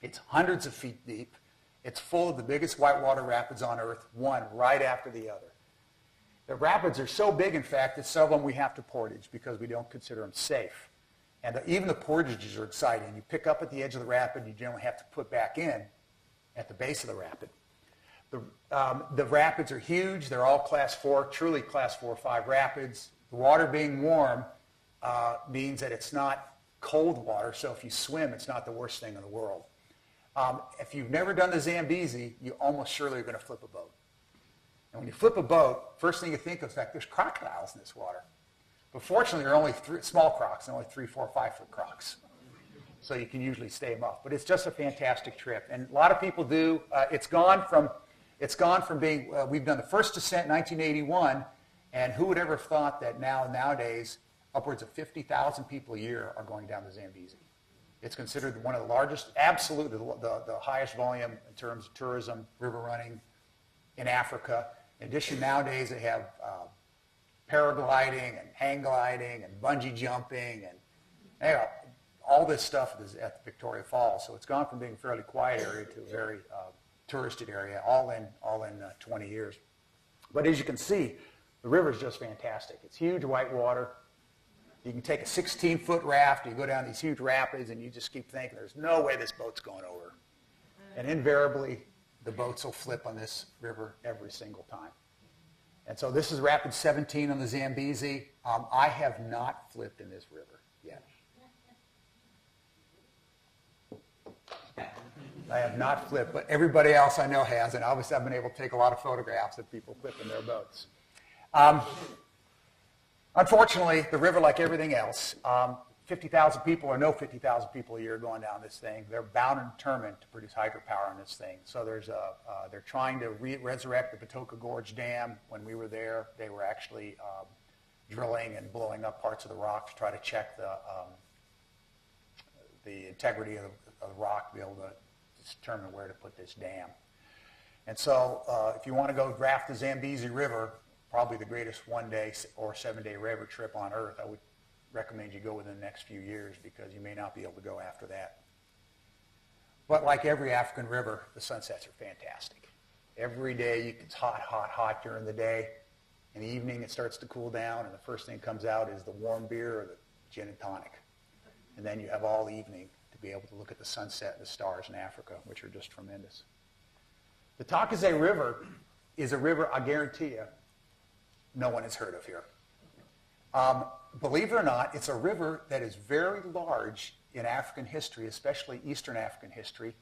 It's hundreds of feet deep. It's full of the biggest whitewater rapids on Earth, one right after the other. The rapids are so big, in fact, that some of them we have to portage because we don't consider them safe. And even the portages are exciting. You pick up at the edge of the rapid, you generally have to put back in at the base of the rapid. The rapids are huge. They're all class 4, truly class 4 or 5 rapids. The water being warm means that it's not cold water, so if you swim, it's not the worst thing in the world. If you've never done the Zambezi, you almost surely are going to flip a boat. And when you flip a boat, first thing you think of is like there's crocodiles in this water. But fortunately, there are only small crocs, only 3, 4, 5-foot crocs. So you can usually stay them off. But it's just a fantastic trip. And a lot of people do. It's gone from being, we've done the first descent in 1981, and who would ever have thought that nowadays, upwards of 50,000 people a year are going down the Zambezi. It's considered one of the largest, absolutely the highest volume in terms of tourism, river running in Africa. In addition, nowadays they have paragliding and hang gliding and bungee jumping and all this stuff is at Victoria Falls. So it's gone from being a fairly quiet area to a very touristed area, all in 20 years. But as you can see, the river is just fantastic. It's huge white water. You can take a 16-foot raft, you go down these huge rapids, and you just keep thinking, there's no way this boat's going over. And invariably, the boats will flip on this river every single time. And so this is Rapid 17 on the Zambezi. I have not flipped in this river yet. I have not flipped, but everybody else I know has, and obviously I've been able to take a lot of photographs of people flipping their boats. Unfortunately, the river, like everything else, 50,000 people or no 50,000 people a year going down this thing, they're bound and determined to produce hydropower on this thing. So they're trying to resurrect the Patoka Gorge Dam. When we were there, they were actually drilling and blowing up parts of the rock to try to check the integrity of the rock to be able to determine where to put this dam. And so if you want to go draft the Zambezi River, probably the greatest 1-day or 7-day river trip on Earth, I would recommend you go within the next few years because you may not be able to go after that. But like every African river, the sunsets are fantastic. Every day it's hot, hot, hot during the day. In the evening it starts to cool down, and the first thing that comes out is the warm beer or the gin and tonic. And then you have all evening to be able to look at the sunset and the stars in Africa, which are just tremendous. The Takase River is a river, I guarantee you, no one has heard of here. Believe it or not, it's a river that is very large in African history, especially Eastern African history,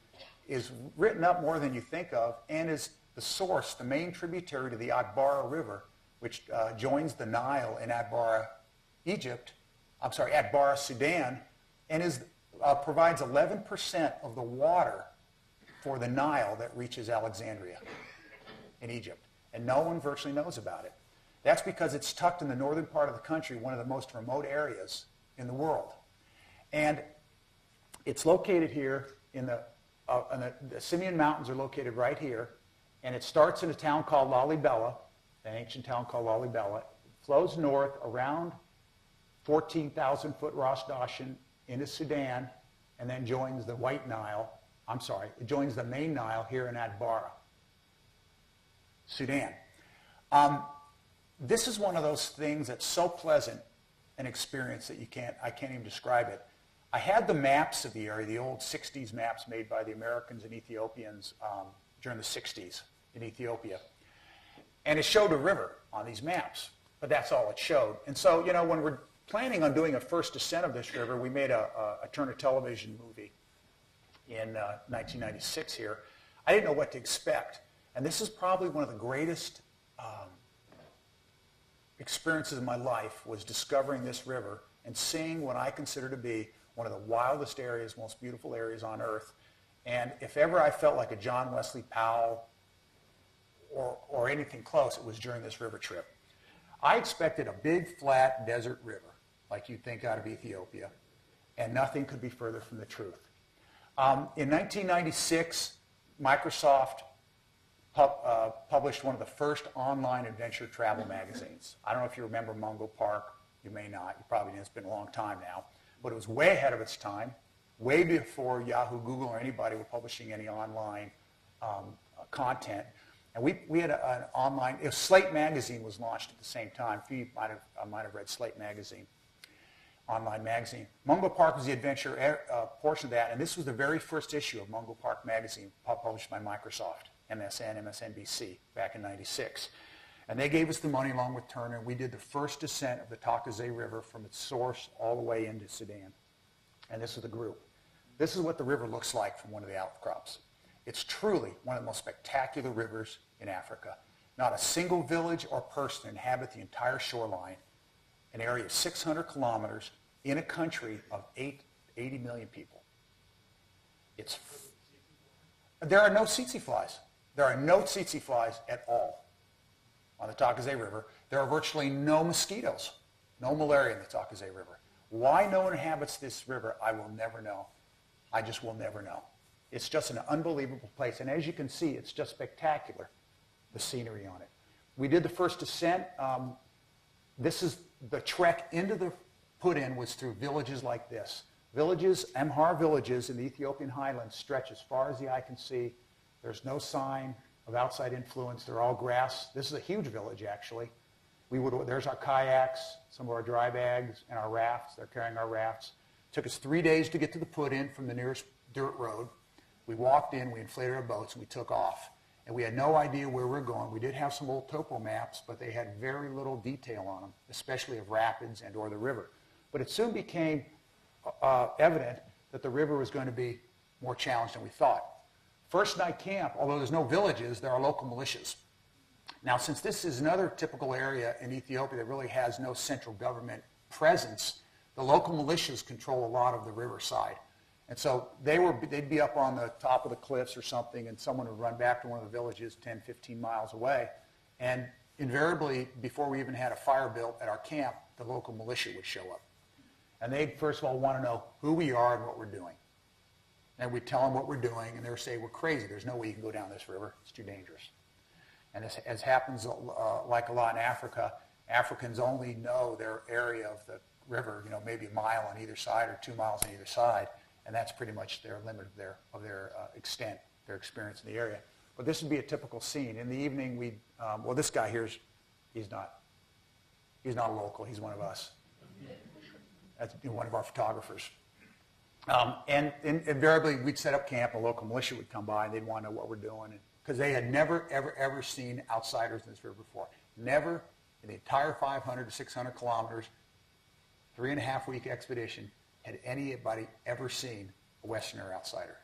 is written up more than you think of, and is the source, the main tributary to the Atbara River, which joins the Nile in Atbara, Sudan, and provides 11% of the water for the Nile that reaches Alexandria in Egypt. And no one virtually knows about it. That's because it's tucked in the northern part of the country, one of the most remote areas in the world. And it's located here in the Simeon Mountains are located right here. And it starts in a town called Lalibela, an ancient town called Lalibela. It flows north around 14,000-foot Ras Dashen into Sudan, and then joins the it joins the main Nile here in Atbara, Sudan. This is one of those things that's so pleasant an experience that I can't even describe it. I had the maps of the area, the old 60s maps made by the Americans and Ethiopians during the 60s in Ethiopia. And it showed a river on these maps, but that's all it showed. And so, when we're planning on doing a first descent of this river, we made a Turner Television movie in 1996 here. I didn't know what to expect. And this is probably one of the greatest experiences of my life, was discovering this river and seeing what I consider to be one of the wildest areas, most beautiful areas on Earth. And if ever I felt like a John Wesley Powell or anything close, it was during this river trip. I expected a big, flat desert river, like you'd think out of Ethiopia, and nothing could be further from the truth. In 1996, Microsoft published one of the first online adventure travel magazines. I don't know if you remember Mungo Park. You may not. You probably didn't. It's been a long time now. But it was way ahead of its time, way before Yahoo, Google, or anybody were publishing any online content. And we had an online, Slate Magazine was launched at the same time. You might have read Slate Magazine, online magazine. Mungo Park was the adventure portion of that, and this was the very first issue of Mungo Park Magazine, published by Microsoft, MSN, MSNBC, back in '96. And they gave us the money along with Turner, and we did the first descent of the Takazé River from its source all the way into Sudan. And this is the group. This is what the river looks like from one of the outcrops. It's truly one of the most spectacular rivers in Africa. Not a single village or person inhabit the entire shoreline, an area of 600 kilometers in a country of 80 million people. There are no tsetse flies. There are no tsetse flies at all on the Takazé River. There are virtually no mosquitoes, no malaria in the Takazé River. Why no one inhabits this river, I will never know. I just will never know. It's just an unbelievable place. And as you can see, it's just spectacular, the scenery on it. We did the first descent. This is the trek into the put-in was through villages like this. Villages, Amhara villages in the Ethiopian highlands stretch as far as the eye can see. There's no sign of outside influence. They're all grass. This is a huge village, actually. There's our kayaks, some of our dry bags, and our rafts. They're carrying our rafts. It took us 3 days to get to the put-in from the nearest dirt road. We walked in, we inflated our boats, and we took off. And we had no idea where we were going. We did have some old topo maps, but they had very little detail on them, especially of rapids and or the river. But it soon became evident that the river was going to be more challenged than we thought. First night camp, although there's no villages, there are local militias. Now, since this is another typical area in Ethiopia that really has no central government presence, the local militias control a lot of the riverside. And so they'd be up on the top of the cliffs or something, and someone would run back to one of the villages 10, 15 miles away. And invariably, before we even had a fire built at our camp, the local militia would show up. And they'd, first of all, want to know who we are and what we're doing. And we'd tell them what we're doing, and they'd say, we're crazy. There's no way you can go down this river. It's too dangerous. And as happens like a lot in Africa, Africans only know their area of the river, maybe a mile on either side or 2 miles on either side. And that's pretty much their limit of their extent, their experience in the area. But this would be a typical scene. In the evening, this guy here, he's not a local. He's one of us. That's one of our photographers. And invariably, we'd set up camp. A local militia would come by, and they'd want to know what we're doing. Because they had never, ever, ever seen outsiders in this river before. Never in the entire 500 to 600 kilometers, 3.5-week expedition, had anybody ever seen a Westerner outsider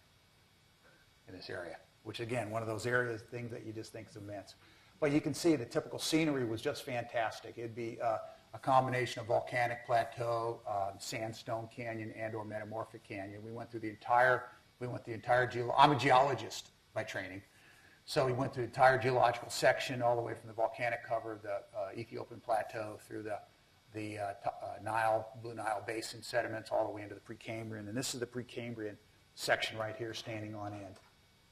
in this area, which, again, one of those areas, things that you just think is immense. But you can see the typical scenery was just fantastic. It'd be a combination of volcanic plateau, sandstone canyon, and or metamorphic canyon. We went through the entire I'm a geologist by training. So we went through the entire geological section all the way from the volcanic cover of the Ethiopian plateau through the Blue Nile Basin sediments all the way into the Precambrian. And this is the Precambrian section right here, standing on end,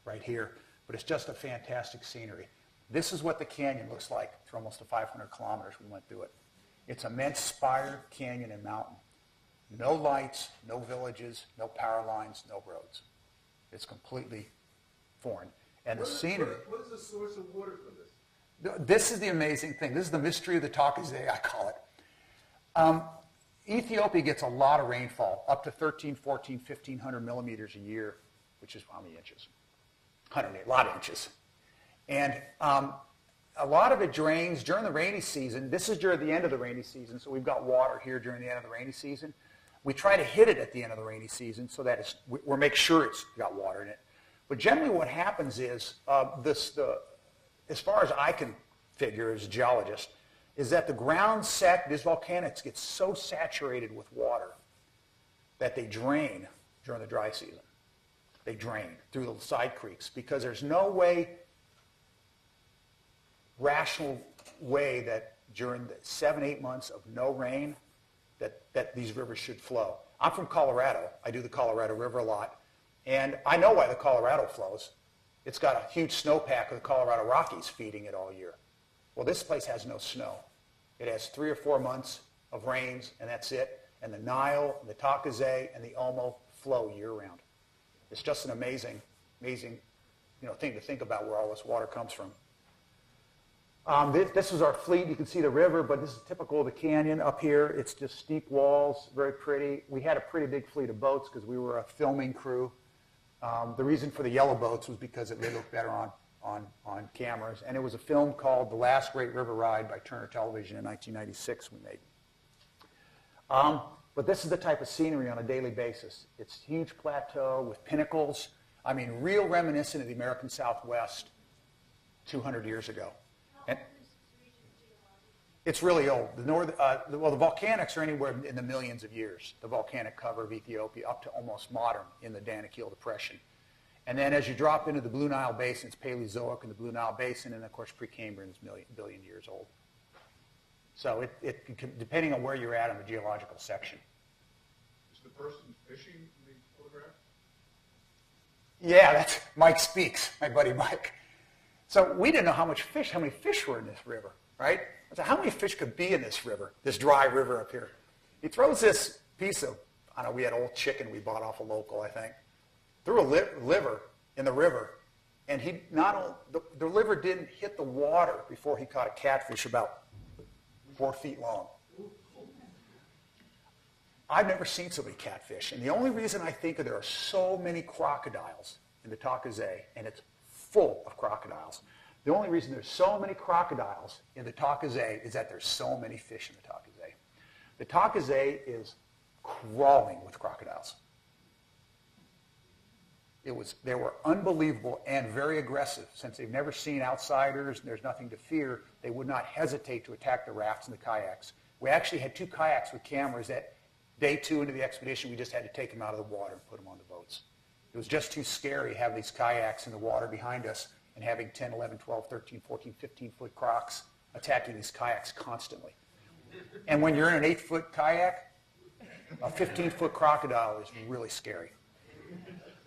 right here. But it's just a fantastic scenery. This is what the canyon looks like through almost 500 kilometers we went through it. It's immense spire, canyon, and mountain. No lights, no villages, no power lines, no roads. It's completely foreign. And the scenery... What is the source of water for this? This is the amazing thing. This is the mystery of the Takazé, I call it. Ethiopia gets a lot of rainfall, up to 13, 14, 1,500 millimeters a year, which is how many inches? A lot of inches. And a lot of it drains during the rainy season. This is during the end of the rainy season, so we've got water here during the end of the rainy season. We try to hit it at the end of the rainy season so that we'll make sure it's got water in it. But generally what happens is, as far as I can figure as a geologist, is that the ground these volcanics get so saturated with water that they drain during the dry season. They drain through the side creeks because there's no way rational way that during the 7-8 months of no rain, that these rivers should flow. I'm from Colorado. I do the Colorado River a lot. And I know why the Colorado flows. It's got a huge snowpack of the Colorado Rockies feeding it all year. Well, this place has no snow. It has 3 or 4 months of rains, and that's it. And the Nile, the Takazé, and the Omo flow year-round. It's just an amazing, amazing thing to think about where all this water comes from. This is our fleet. You can see the river, but this is typical of the canyon up here. It's just steep walls, very pretty. We had a pretty big fleet of boats because we were a filming crew. The reason for the yellow boats was because it looked better on cameras. And it was a film called The Last Great River Ride by Turner Television in 1996 we made. But this is the type of scenery on a daily basis. It's a huge plateau with pinnacles. I mean, real reminiscent of the American Southwest 200 years ago. And it's really old. The volcanics are anywhere in the millions of years, the volcanic cover of Ethiopia, up to almost modern in the Danakil Depression. And then as you drop into the Blue Nile Basin, it's Paleozoic in the Blue Nile Basin, and of course Precambrian is billion years old. So it depending on where you're at in the geological section. Is the person fishing in the photograph? Yeah, that's Mike Speaks, my buddy Mike. So we didn't know how many fish were in this river, right? So how many fish could be in this river, this dry river up here? He throws this piece of, I don't know, we had old chicken we bought off a local, I think, threw a liver in the river, and the liver didn't hit the water before he caught a catfish about 4 feet long. I've never seen so many catfish, and the only reason I think there are so many crocodiles in the Takazé, and it's full of crocodiles. The only reason there's so many crocodiles in the Takazé is that there's so many fish in the Takazé. The Takazé is crawling with crocodiles. They were unbelievable and very aggressive. Since they've never seen outsiders and there's nothing to fear, they would not hesitate to attack the rafts and the kayaks. We actually had 2 kayaks with cameras that day 2 into the expedition, we just had to take them out of the water and put them on the boats. It was just too scary having these kayaks in the water behind us and having 10, 11, 12, 13, 14, 15-foot crocs attacking these kayaks constantly. And when you're in an 8-foot kayak, a 15-foot crocodile is really scary.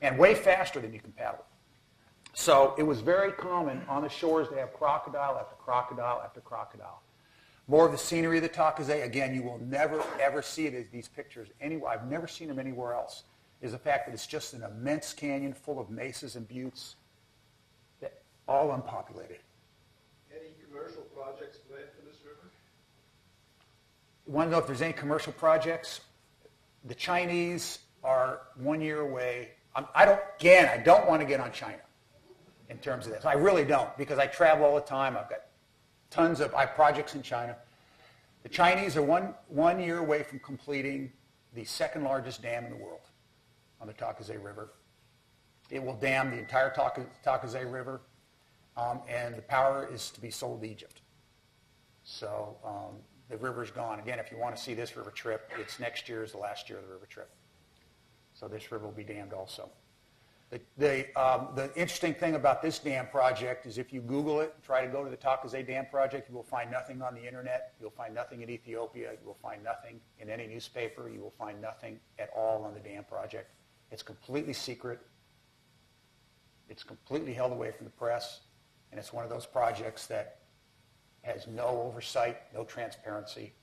And way faster than you can paddle. So it was very common on the shores to have crocodile after crocodile after crocodile. More of the scenery of the Takazé, again, you will never, ever see these pictures anywhere. I've never seen them anywhere else, is the fact that it's just an immense canyon full of mesas and buttes, all unpopulated. Any commercial projects planned for this river? You want to know if there's any commercial projects? The Chinese are 1 year away. I don't want to get on China in terms of this. I really don't, because I travel all the time. I've got tons of projects in China. The Chinese are one year away from completing the second largest dam in the world on the Takazé River. It will dam the entire Takazé River, and the power is to be sold to Egypt. So the river's gone. Again, if you want to see this river trip, it's next year is the last year of the river trip. So this river will be dammed also. The interesting thing about this dam project is if you Google it, try to go to the Takazé Dam project, you will find nothing on the internet. You'll find nothing in Ethiopia. You will find nothing in any newspaper. You will find nothing at all on the dam project. It's completely secret. It's completely held away from the press. And it's one of those projects that has no oversight, no transparency,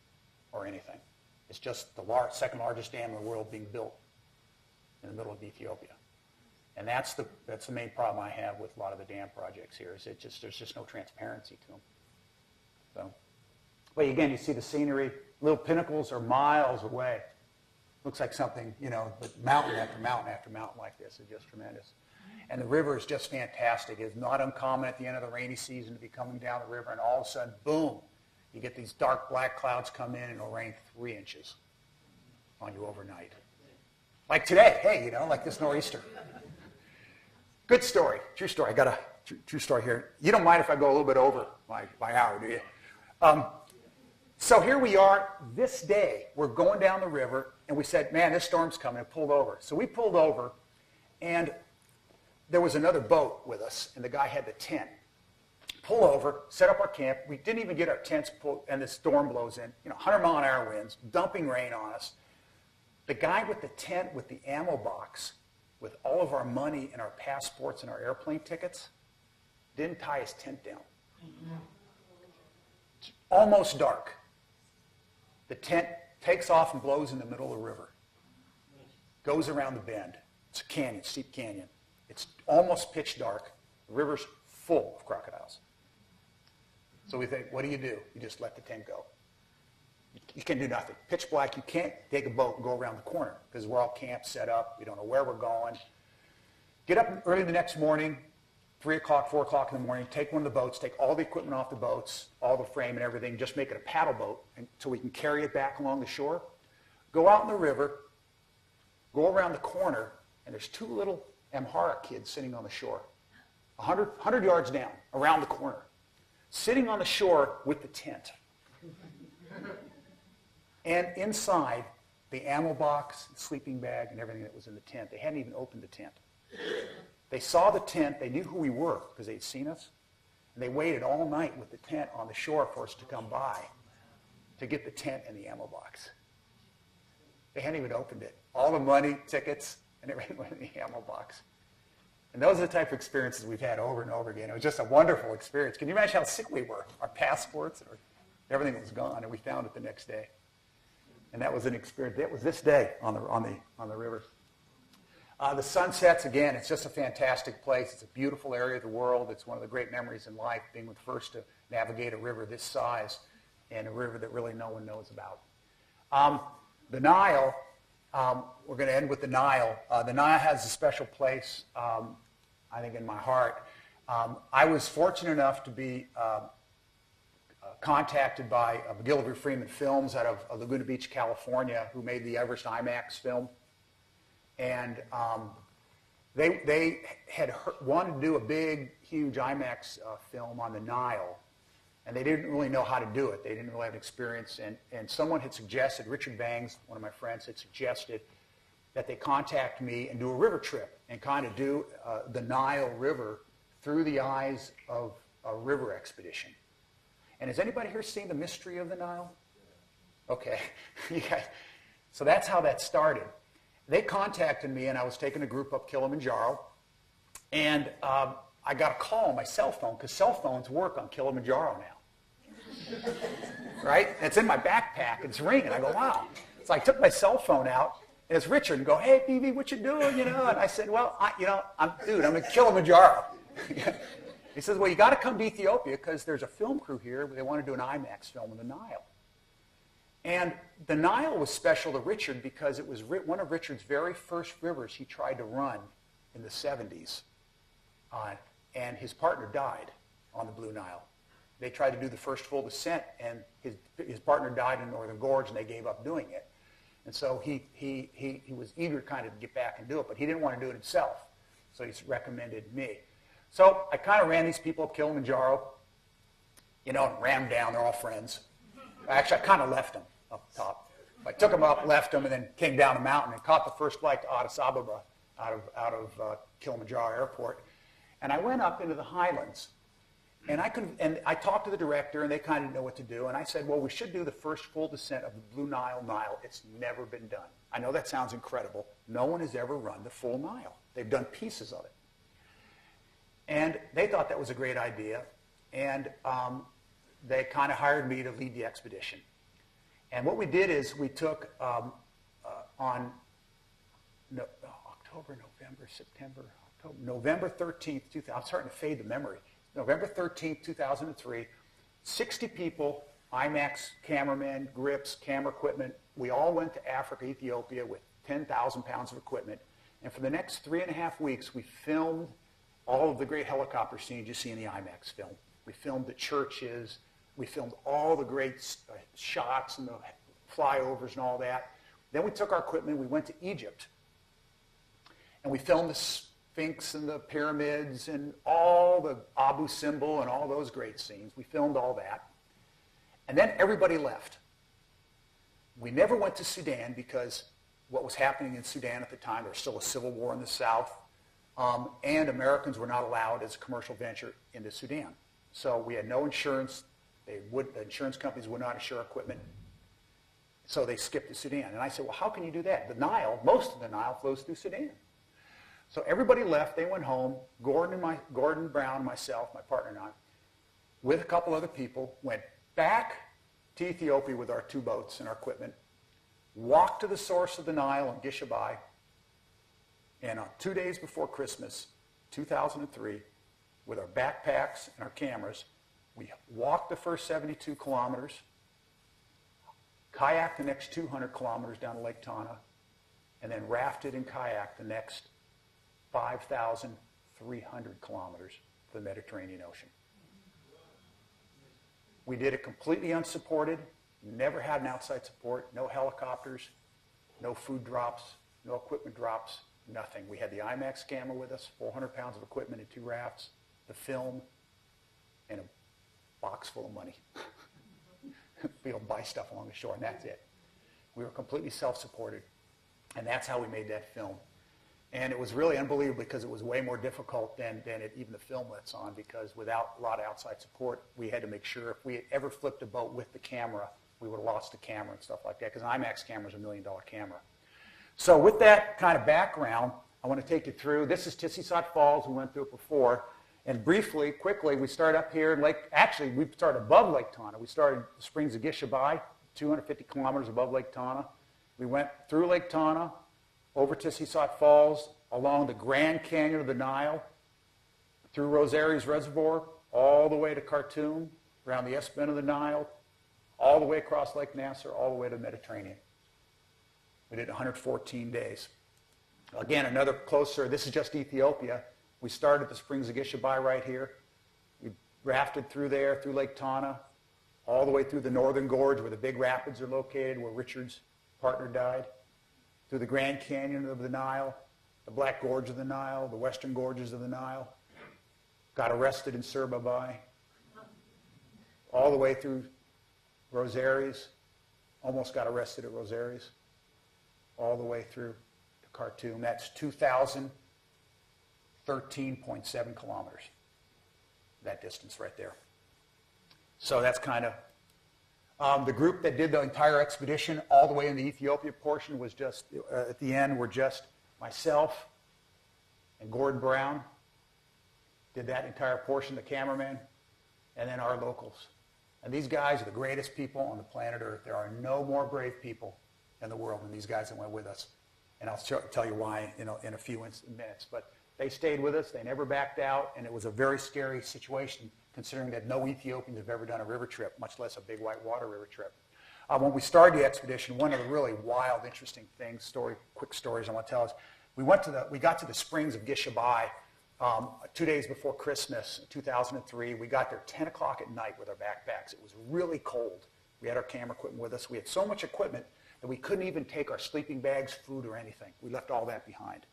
or anything. It's just the second largest dam in the world being built in the middle of Ethiopia. And that's the main problem I have with a lot of the dam projects here, is there's just no transparency to them. So, but again, you see the scenery. Little pinnacles are miles away. Looks like something, but mountain after mountain after mountain like this is just tremendous. And the river is just fantastic. It's not uncommon at the end of the rainy season to be coming down the river, and all of a sudden, boom, you get these dark black clouds come in, and it'll rain 3 inches on you overnight. Like today, hey, like this nor'easter. Good story, true story. I got a true story here. You don't mind if I go a little bit over my hour, do you? So here we are this day. We're going down the river, and we said, man, this storm's coming. And pulled over. So we pulled over, and there was another boat with us, and the guy had the tent pull over, set up our camp. We didn't even get our tents pulled, and the storm blows in, 100-mile-an-hour winds, dumping rain on us. The guy with the tent with the ammo box, with all of our money and our passports and our airplane tickets, didn't tie his tent down. It's almost dark. The tent takes off and blows in the middle of the river. Goes around the bend. It's a canyon, steep canyon. It's almost pitch dark. The river's full of crocodiles. So we think, what do? You just let the tent go. You can do nothing. Pitch black, you can't take a boat and go around the corner because we're all camped, set up. We don't know where we're going. Get up early the next morning, 3 o'clock, 4 o'clock in the morning, take one of the boats, take all the equipment off the boats, all the frame and everything, just make it a paddle boat so we can carry it back along the shore. Go out in the river, go around the corner, and there's 2 little Amhara kids sitting on the shore, 100 yards down, around the corner, sitting on the shore with the tent. And inside, the ammo box, the sleeping bag, and everything that was in the tent. They hadn't even opened the tent. They saw the tent. They knew who we were because they'd seen us. And they waited all night with the tent on the shore for us to come by to get the tent and the ammo box. They hadn't even opened it. All the money, tickets, and everything went in the ammo box. And those are the type of experiences we've had over and over again. It was just a wonderful experience. Can you imagine how sick we were? Our passports, everything was gone, and we found it the next day. And that was an experience. That was this day on the river. The sunsets, again, it's just a fantastic place. It's a beautiful area of the world. It's one of the great memories in life, being the first to navigate a river this size and a river that really no one knows about. The Nile, we're going to end with the Nile. The Nile has a special place, I think, in my heart. I was fortunate enough to be contacted by McGillivray Freeman Films out of Laguna Beach, California, who made the Everest IMAX film. And they had wanted to do a big, huge IMAX film on the Nile, and they didn't really know how to do it. They didn't really have experience. And someone had suggested, Richard Bangs, one of my friends, had suggested that they contact me and do a river trip and kind of do the Nile River through the eyes of a river expedition. And has anybody here seen The Mystery of the Nile? Okay. So that's how that started. They contacted me, and I was taking a group up Kilimanjaro, and I got a call on my cell phone, because cell phones work on Kilimanjaro now. Right? And it's in my backpack, and it's ringing. I go, wow. So I took my cell phone out, and it's Richard, and go, hey, BB, what you doing? And I said, well, I'm in Kilimanjaro. He says, well, you got to come to Ethiopia because there's a film crew here. They want to do an IMAX film in the Nile. And the Nile was special to Richard because it was one of Richard's very first rivers he tried to run in the 70s. And his partner died on the Blue Nile. They tried to do the first full descent, and his partner died in Northern Gorge, and they gave up doing it. And so he was eager kind of to get back and do it, but he didn't want to do it himself. So he recommended me. So I kind of ran these people up Kilimanjaro, and ran them down. They're all friends. Actually, I kind of left them up top. I took them up, left them, and then came down the mountain and caught the first flight to Addis Ababa out of Kilimanjaro Airport. And I went up into the highlands. And I talked to the director, and they kind of know what to do. And I said, well, we should do the first full descent of the Blue Nile. It's never been done. I know that sounds incredible. No one has ever run the full Nile. They've done pieces of it. And they thought that was a great idea, and they kind of hired me to lead the expedition. And what we did is we took on November 13th, I'm starting to fade the memory, November 13th, 2003, 60 people, IMAX cameramen, grips, camera equipment. We all went to Africa, Ethiopia with 10,000 pounds of equipment. And for the next 3.5 weeks, we filmed all of the great helicopter scenes you see in the IMAX film. We filmed the churches. We filmed all the great shots and the flyovers and all that. Then we took our equipment. We went to Egypt. And we filmed the Sphinx and the pyramids and all the Abu Simbel and all those great scenes. We filmed all that. And then everybody left. We never went to Sudan because what was happening in Sudan at the time, there was still a civil war in the south. And Americans were not allowed as a commercial venture into Sudan. So we had no insurance. The insurance companies would not insure equipment. So they skipped to Sudan. And I said, well, how can you do that? The Nile, most of the Nile flows through Sudan. So everybody left. They went home. Gordon Brown, myself, my partner and I, with a couple other people, went back to Ethiopia with our 2 boats and our equipment, walked to the source of the Nile in Gishabai, and on 2 days before Christmas, 2003, with our backpacks and our cameras, we walked the first 72 kilometers, kayaked the next 200 kilometers down to Lake Tana, and then rafted and kayaked the next 5,300 kilometers to the Mediterranean Ocean. We did it completely unsupported, never had an outside support, no helicopters, no food drops, no equipment drops, nothing. We had the IMAX camera with us, 400 pounds of equipment and 2 rafts, the film, and a box full of money. We don't buy stuff along the shore, and that's it. We were completely self-supported, and that's how we made that film. And it was really unbelievable because it was way more difficult than even the film lets on, because without a lot of outside support, we had to make sure if we had ever flipped a boat with the camera, we would have lost the camera and stuff like that, because an IMAX camera is $1 million camera. So with that kind of background, I want to take you through. This is Tissisat Falls. We went through it before. And briefly, quickly, we start up here in actually, we start above Lake Tana. We started the Springs of Gishabai, 250 kilometers above Lake Tana. We went through Lake Tana, over Tissisat Falls, along the Grand Canyon of the Nile, through Rosaires Reservoir, all the way to Khartoum, around the S bend of the Nile, all the way across Lake Nasser, all the way to the Mediterranean. We did 114 days. Again, another closer, this is just Ethiopia. We started at the Springs of Gishabai right here. We rafted through there, through Lake Tana, all the way through the northern gorge where the big rapids are located, where Richard's partner died, through the Grand Canyon of the Nile, the Black Gorge of the Nile, the western gorges of the Nile. Got arrested in Surbabai, all the way through Rosaires, almost got arrested at Rosaires, all the way through to Khartoum. That's 2,013.7 kilometers, that distance right there. So that's kind of, the group that did the entire expedition all the way in the Ethiopia portion was just, at the end, were just myself and Gordon Brown, did that entire portion, the cameraman, and then our locals. And these guys are the greatest people on the planet Earth. There are no more brave people in the world than these guys that went with us. And I'll tell you why in a few minutes. But they stayed with us. They never backed out. And it was a very scary situation, considering that no Ethiopians have ever done a river trip, much less a big whitewater river trip. When we started the expedition, one of the really wild, interesting things, quick stories I want to tell is, we got to the Springs of Gishabai 2 days before Christmas, 2003. We got there 10 o'clock at night with our backpacks. It was really cold. We had our camera equipment with us. We had so much equipment that we couldn't even take our sleeping bags, food, or anything. We left all that behind.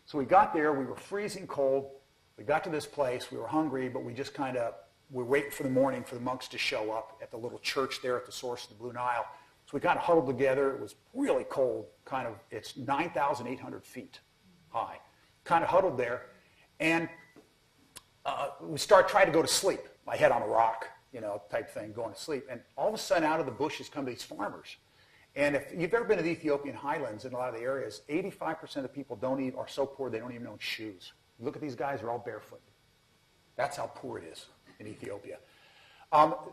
So we got there. We were freezing cold. We got to this place. We were hungry, but we just kind of were waiting for the morning for the monks to show up at the little church there at the source of the Blue Nile. So we kind of huddled together. It was really cold. It's 9,800 feet high. Kind of huddled there. And we trying to go to sleep. My head on a rock, type thing, going to sleep. And all of a sudden, out of the bushes come these farmers. And if you've ever been to the Ethiopian highlands in a lot of the areas, 85% of the people are so poor they don't even own shoes. You look at these guys, they're all barefoot. That's how poor it is in Ethiopia.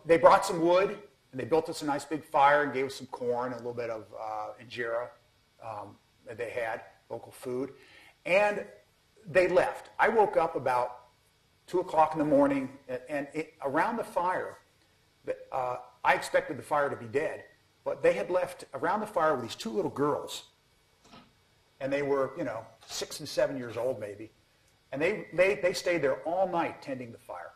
They brought some wood, and they built us a nice big fire and gave us some corn and a little bit of injera that they had, local food. And they left. I woke up about 2 o'clock in the morning, and around the fire, I expected the fire to be dead, but they had left around the fire with these 2 little girls, and they were, 6 and 7 years old maybe, and they stayed there all night tending the fire.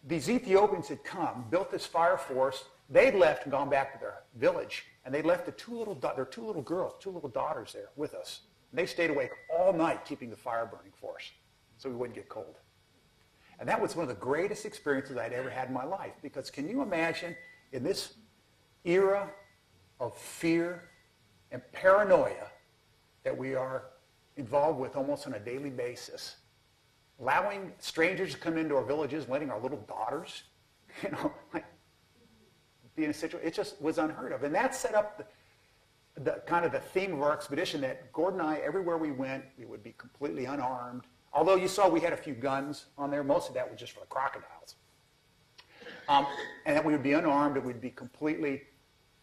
These Ethiopians had come, built this fire for us. They'd left and gone back to their village, and they left their 2 little girls, 2 little daughters there with us. And they stayed awake all night keeping the fire burning for us so we wouldn't get cold. And that was one of the greatest experiences I'd ever had in my life, because can you imagine in this era of fear and paranoia that we are involved with almost on a daily basis, allowing strangers to come into our villages, letting our little daughters, like be in a situation, it just was unheard of. And that set up the kind of the theme of our expedition, that Gordon and I, everywhere we went, we would be completely unarmed. Although you saw we had a few guns on there, most of that was just for the crocodiles. And that we would be unarmed, it would be completely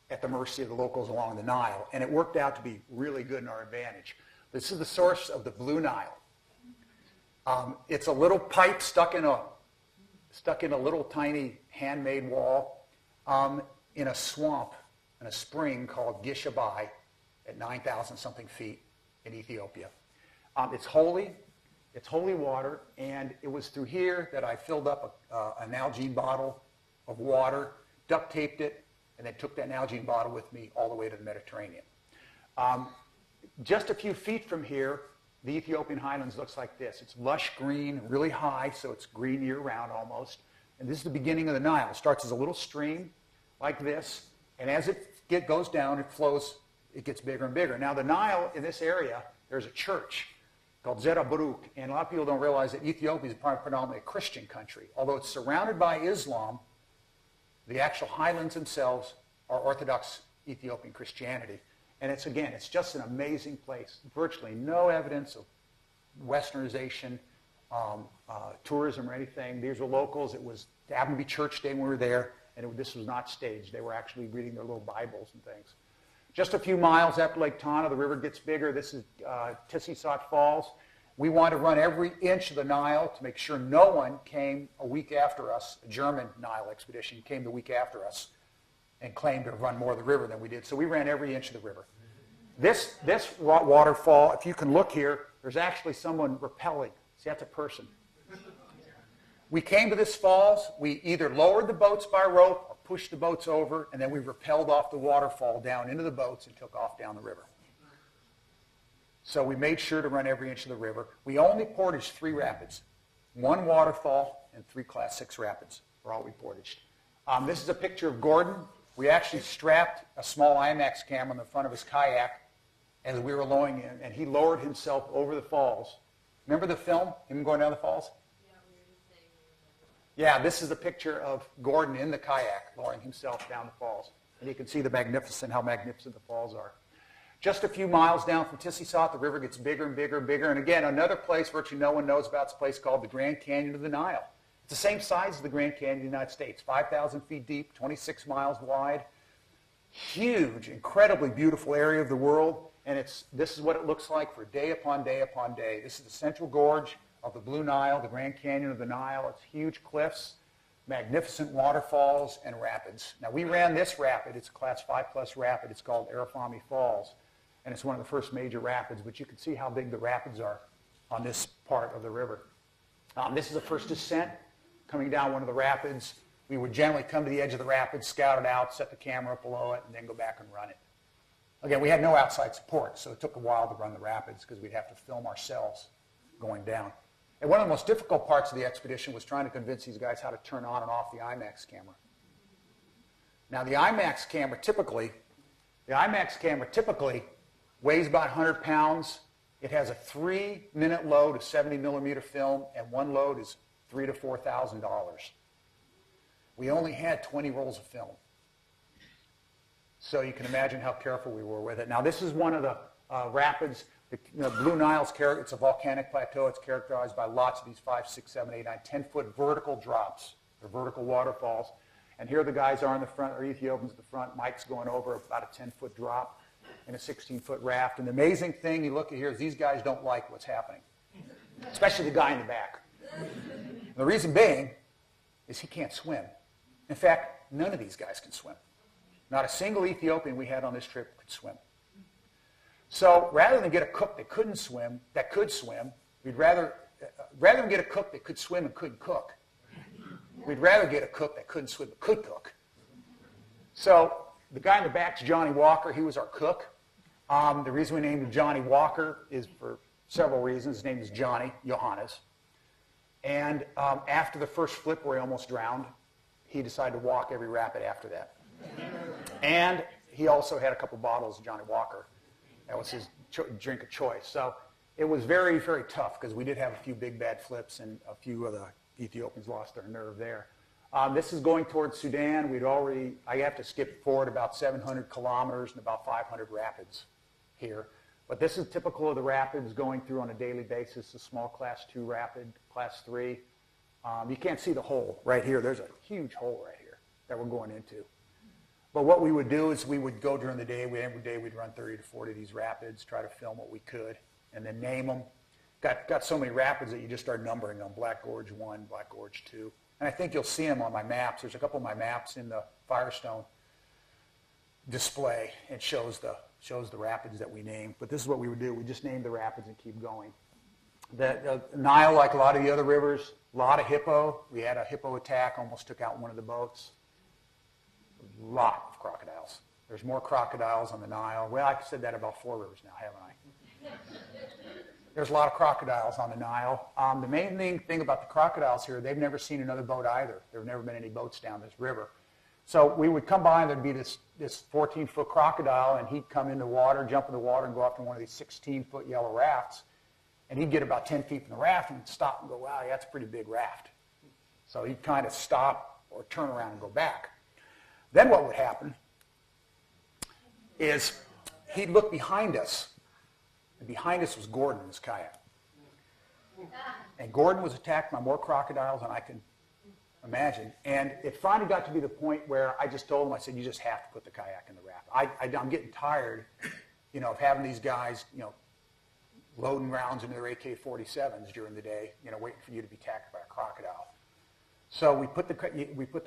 at the mercy of the locals along the Nile. And it worked out to be really good in our advantage. This is the source of the Blue Nile. It's a little pipe stuck in a little tiny handmade wall in a swamp, in a spring called Gishabai at 9,000 something feet in Ethiopia. It's holy water, and it was through here that I filled up an Nalgene bottle of water, duct taped it, and then took that Nalgene bottle with me all the way to the Mediterranean. Just a few feet from here, the Ethiopian highlands looks like this. It's lush green, really high, so it's green year-round almost. And this is the beginning of the Nile. It starts as a little stream like this, and as it goes down, it flows, it gets bigger and bigger. Now the Nile in this area, there's a church called Zera Baruch, and a lot of people don't realize that Ethiopia is predominantly a Christian country. Although it's surrounded by Islam, the actual highlands themselves are Orthodox Ethiopian Christianity. And it's just an amazing place. Virtually no evidence of westernization, tourism or anything. These were locals. It happened to be church day when we were there, and this was not staged. They were actually reading their little Bibles and things. Just a few miles after Lake Tana, the river gets bigger. This is Tissisat Falls. We want to run every inch of the Nile to make sure no one came a week after us. A German Nile expedition came the week after us and claimed to have run more of the river than we did. So we ran every inch of the river. This waterfall, if you can look here, there's actually someone rappelling. See, that's a person. We came to this falls. We either lowered the boats by rope or pushed the boats over, and then we rappelled off the waterfall down into the boats and took off down the river. So we made sure to run every inch of the river. We only portaged 3 rapids, 1 waterfall, and 3 Class 6 rapids were all we portaged. This is a picture of Gordon. We actually strapped a small IMAX camera on the front of his kayak as we were lowering in, and he lowered himself over the falls. Remember the film, him going down the falls? Yeah, this is a picture of Gordon in the kayak lowering himself down the falls. And you can see how magnificent the falls are. Just a few miles down from Tissisat, the river gets bigger and bigger and bigger. And again, another place virtually no one knows about is a place called the Grand Canyon of the Nile. It's the same size as the Grand Canyon of the United States, 5,000 feet deep, 26 miles wide. Huge, incredibly beautiful area of the world. And this is what it looks like for day upon day upon day. This is the central gorge of the Blue Nile, the Grand Canyon of the Nile. It's huge cliffs, magnificent waterfalls, and rapids. Now, we ran this rapid. It's a Class 5+ rapid. It's called Arafami Falls, and it's one of the first major rapids, but you can see how big the rapids are on this part of the river. This is the first descent coming down one of the rapids. We would generally come to the edge of the rapids, scout it out, set the camera up below it, and then go back and run it. Again, we had no outside support, so it took a while to run the rapids because we'd have to film ourselves going down. And one of the most difficult parts of the expedition was trying to convince these guys how to turn on and off the IMAX camera. Now, the IMAX camera typically weighs about 100 pounds. It has a 3-minute load of 70mm film, and one load is $3,000 to $4,000. We only had 20 rolls of film. So you can imagine how careful we were with it. Now, this is one of the rapids. The Blue Nile, it's a volcanic plateau. It's characterized by lots of these 5, 6, 7, 8, 9, 10-foot vertical drops. They're vertical waterfalls. And here the guys are in the front, or Ethiopians at the front. Mike's going over about a 10-foot drop in a 16-foot raft. And the amazing thing you look at here is these guys don't like what's happening, especially the guy in the back. And the reason being is he can't swim. In fact, none of these guys can swim. Not a single Ethiopian we had on this trip could swim. So rather than get a cook that could swim, we'd rather than get a cook that could swim and couldn't cook, we'd rather get a cook that couldn't swim but could cook. So the guy in the back is Johnny Walker. He was our cook. The reason we named him Johnny Walker is for several reasons. His name is Johnny Johannes. And after the first flip where he almost drowned, he decided to walk every rapid after that. And he also had a couple bottles of Johnny Walker. That was his drink of choice. So It was very, very tough because we did have a few big bad flips and a few of the Ethiopians lost their nerve there. This is going towards Sudan. I have to skip forward about 700 kilometers and about 500 rapids here. But this is typical of the rapids going through on a daily basis, a small class 2 rapid, class 3. You can't see the hole right here. There's a huge hole right here that we're going into. But what we would do is we would go during the day. Every day we'd run 30 to 40 of these rapids, try to film what we could, and then name them. Got so many rapids that you just start numbering them. Black Gorge 1, Black Gorge 2. And I think you'll see them on my maps. There's a couple of my maps in the Firestone display. It shows the rapids that we named. But this is what we would do. We just name the rapids and keep going. The Nile, like a lot of the other rivers, a lot of hippo. We had a hippo attack, almost took out one of the boats. A lot of crocodiles. There's more crocodiles on the Nile. Well, I've said that about 4 rivers now, haven't I? There's a lot of crocodiles on the Nile. The main thing about the crocodiles here, they've never seen another boat either. There have never been any boats down this river. So we would come by and there'd be this 14-foot crocodile, and he'd come in the water, jump in the water, and go up to one of these 16-foot yellow rafts. And he'd get about 10 feet from the raft and stop and go, wow, yeah, that's a pretty big raft. So he'd kind of stop or turn around and go back. Then what would happen is he'd look behind us. And behind us was Gordon in his kayak. And Gordon was attacked by more crocodiles than I can imagine. And it finally got to be the point where I just told him, I said, you just have to put the kayak in the raft. I'm getting tired, of having these guys, loading rounds into their AK-47s during the day, waiting for you to be attacked by a crocodile. So we put the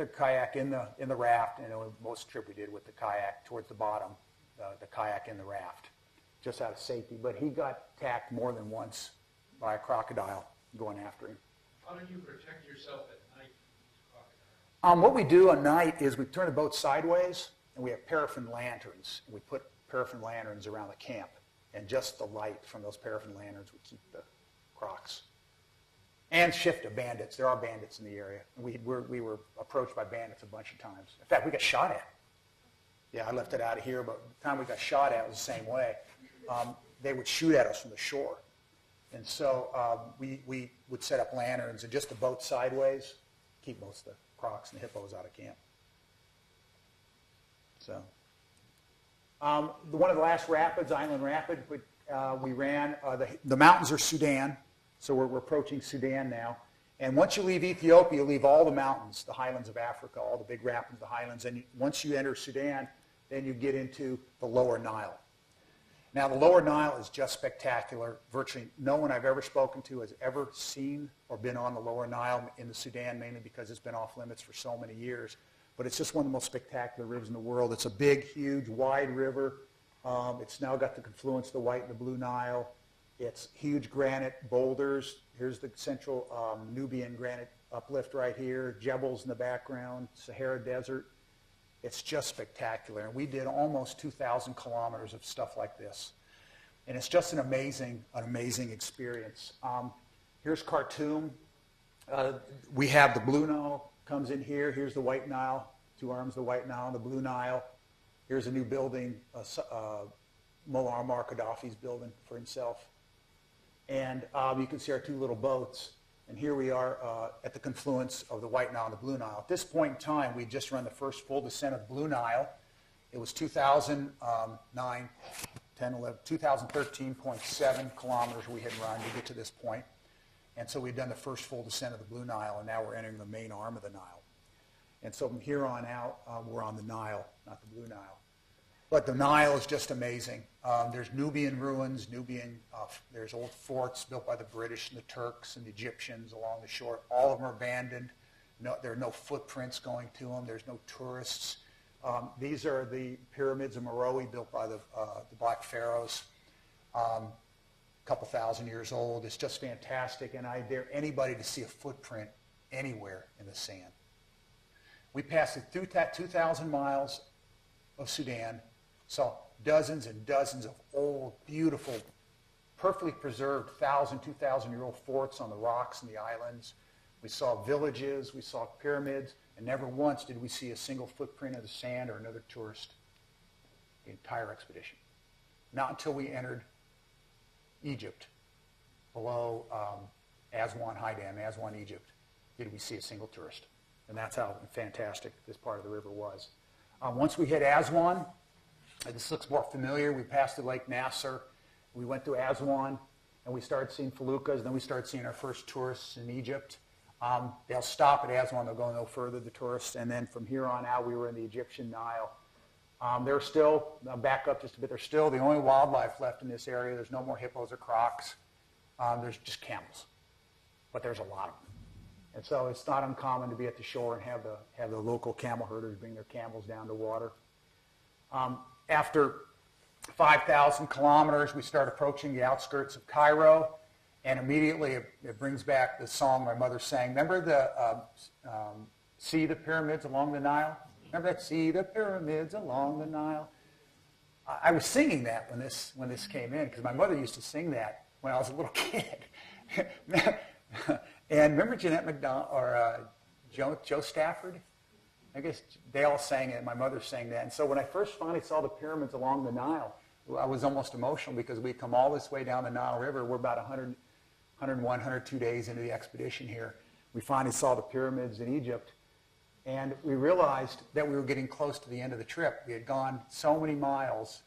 kayak in the raft, and most trip we did with the kayak towards the bottom, the kayak in the raft, just out of safety. But he got attacked more than once by a crocodile going after him. How did you protect yourself at night from these crocodiles? What we do at night is we turn the boat sideways, and we have paraffin lanterns. We put paraffin lanterns around the camp, and just the light from those paraffin lanterns would keep the crocs. And shift of bandits. There are bandits in the area. We were approached by bandits a bunch of times. In fact, we got shot at. Yeah, I left it out of here, but the time we got shot at was the same way. They would shoot at us from the shore. And so we would set up lanterns and just the boat sideways, keep most of the crocs and the hippos out of camp. So one of the last rapids, Island Rapid, we ran. The mountains are Sudan. So we're approaching Sudan now. And once you leave Ethiopia, you leave all the mountains, the highlands of Africa, all the big rapids, the highlands. And once you enter Sudan, then you get into the lower Nile. Now, the lower Nile is just spectacular. Virtually no one I've ever spoken to has ever seen or been on the lower Nile in the Sudan, mainly because it's been off limits for so many years. But it's just one of the most spectacular rivers in the world. It's a big, huge, wide river. It's now got the confluence of the White and the Blue Nile. It's huge granite boulders. Here's the central Nubian granite uplift right here. Jebels in the background, Sahara Desert. It's just spectacular. And we did almost 2,000 kilometers of stuff like this. And it's just an amazing experience. Here's Khartoum. We have the Blue Nile comes in here. Here's the White Nile, 2 arms of the White Nile and the Blue Nile. Here's a new building, Muammar Gaddafi's building for himself. And you can see our 2 little boats. And here we are at the confluence of the White Nile and the Blue Nile. At this point in time, we'd just run the first full descent of the Blue Nile. It was 2013.7 kilometers we had run to get to this point. And so we'd done the first full descent of the Blue Nile, and now we're entering the main arm of the Nile. And so from here on out, we're on the Nile, not the Blue Nile. But the Nile is just amazing. There's Nubian ruins, there's old forts built by the British and the Turks and the Egyptians along the shore. All of them are abandoned. There are no footprints going to them. There's no tourists. These are the pyramids of Meroe built by the Black Pharaohs, a couple thousand years old. It's just fantastic, and I dare anybody to see a footprint anywhere in the sand. We passed it through 2,000 miles of Sudan. Saw dozens and dozens of old, beautiful, perfectly preserved 1,000, 2,000-year-old forts on the rocks and the islands. We saw villages, we saw pyramids, and never once did we see a single footprint of the sand or another tourist. The entire expedition. Not until we entered Egypt below Aswan High Dam, Aswan, Egypt, did we see a single tourist. And that's how fantastic this part of the river was. Once we hit Aswan, this looks more familiar. We passed through Lake Nasser. We went to Aswan, and we started seeing feluccas. Then we started seeing our first tourists in Egypt. They'll stop at Aswan. They'll go no further, the tourists. And then from here on out, we were in the Egyptian Nile. They're still, back up just a bit, they're still the only wildlife left in this area. There's no more hippos or crocs. There's just camels. But there's a lot of them. And so it's not uncommon to be at the shore and have the local camel herders bring their camels down to water. After 5,000 kilometers, we start approaching the outskirts of Cairo, and immediately it brings back the song my mother sang. Remember the See the Pyramids Along the Nile? Remember that? See the pyramids along the Nile. I was singing that when this came in, because my mother used to sing that when I was a little kid. And remember Jeanette MacDonald or Joe Stafford? I guess they all sang it. My mother sang that. And so when I first finally saw the pyramids along the Nile, I was almost emotional because we'd come all this way down the Nile River. We're about 101, 102 days into the expedition here. We finally saw the pyramids in Egypt. And we realized that we were getting close to the end of the trip. We had gone so many miles,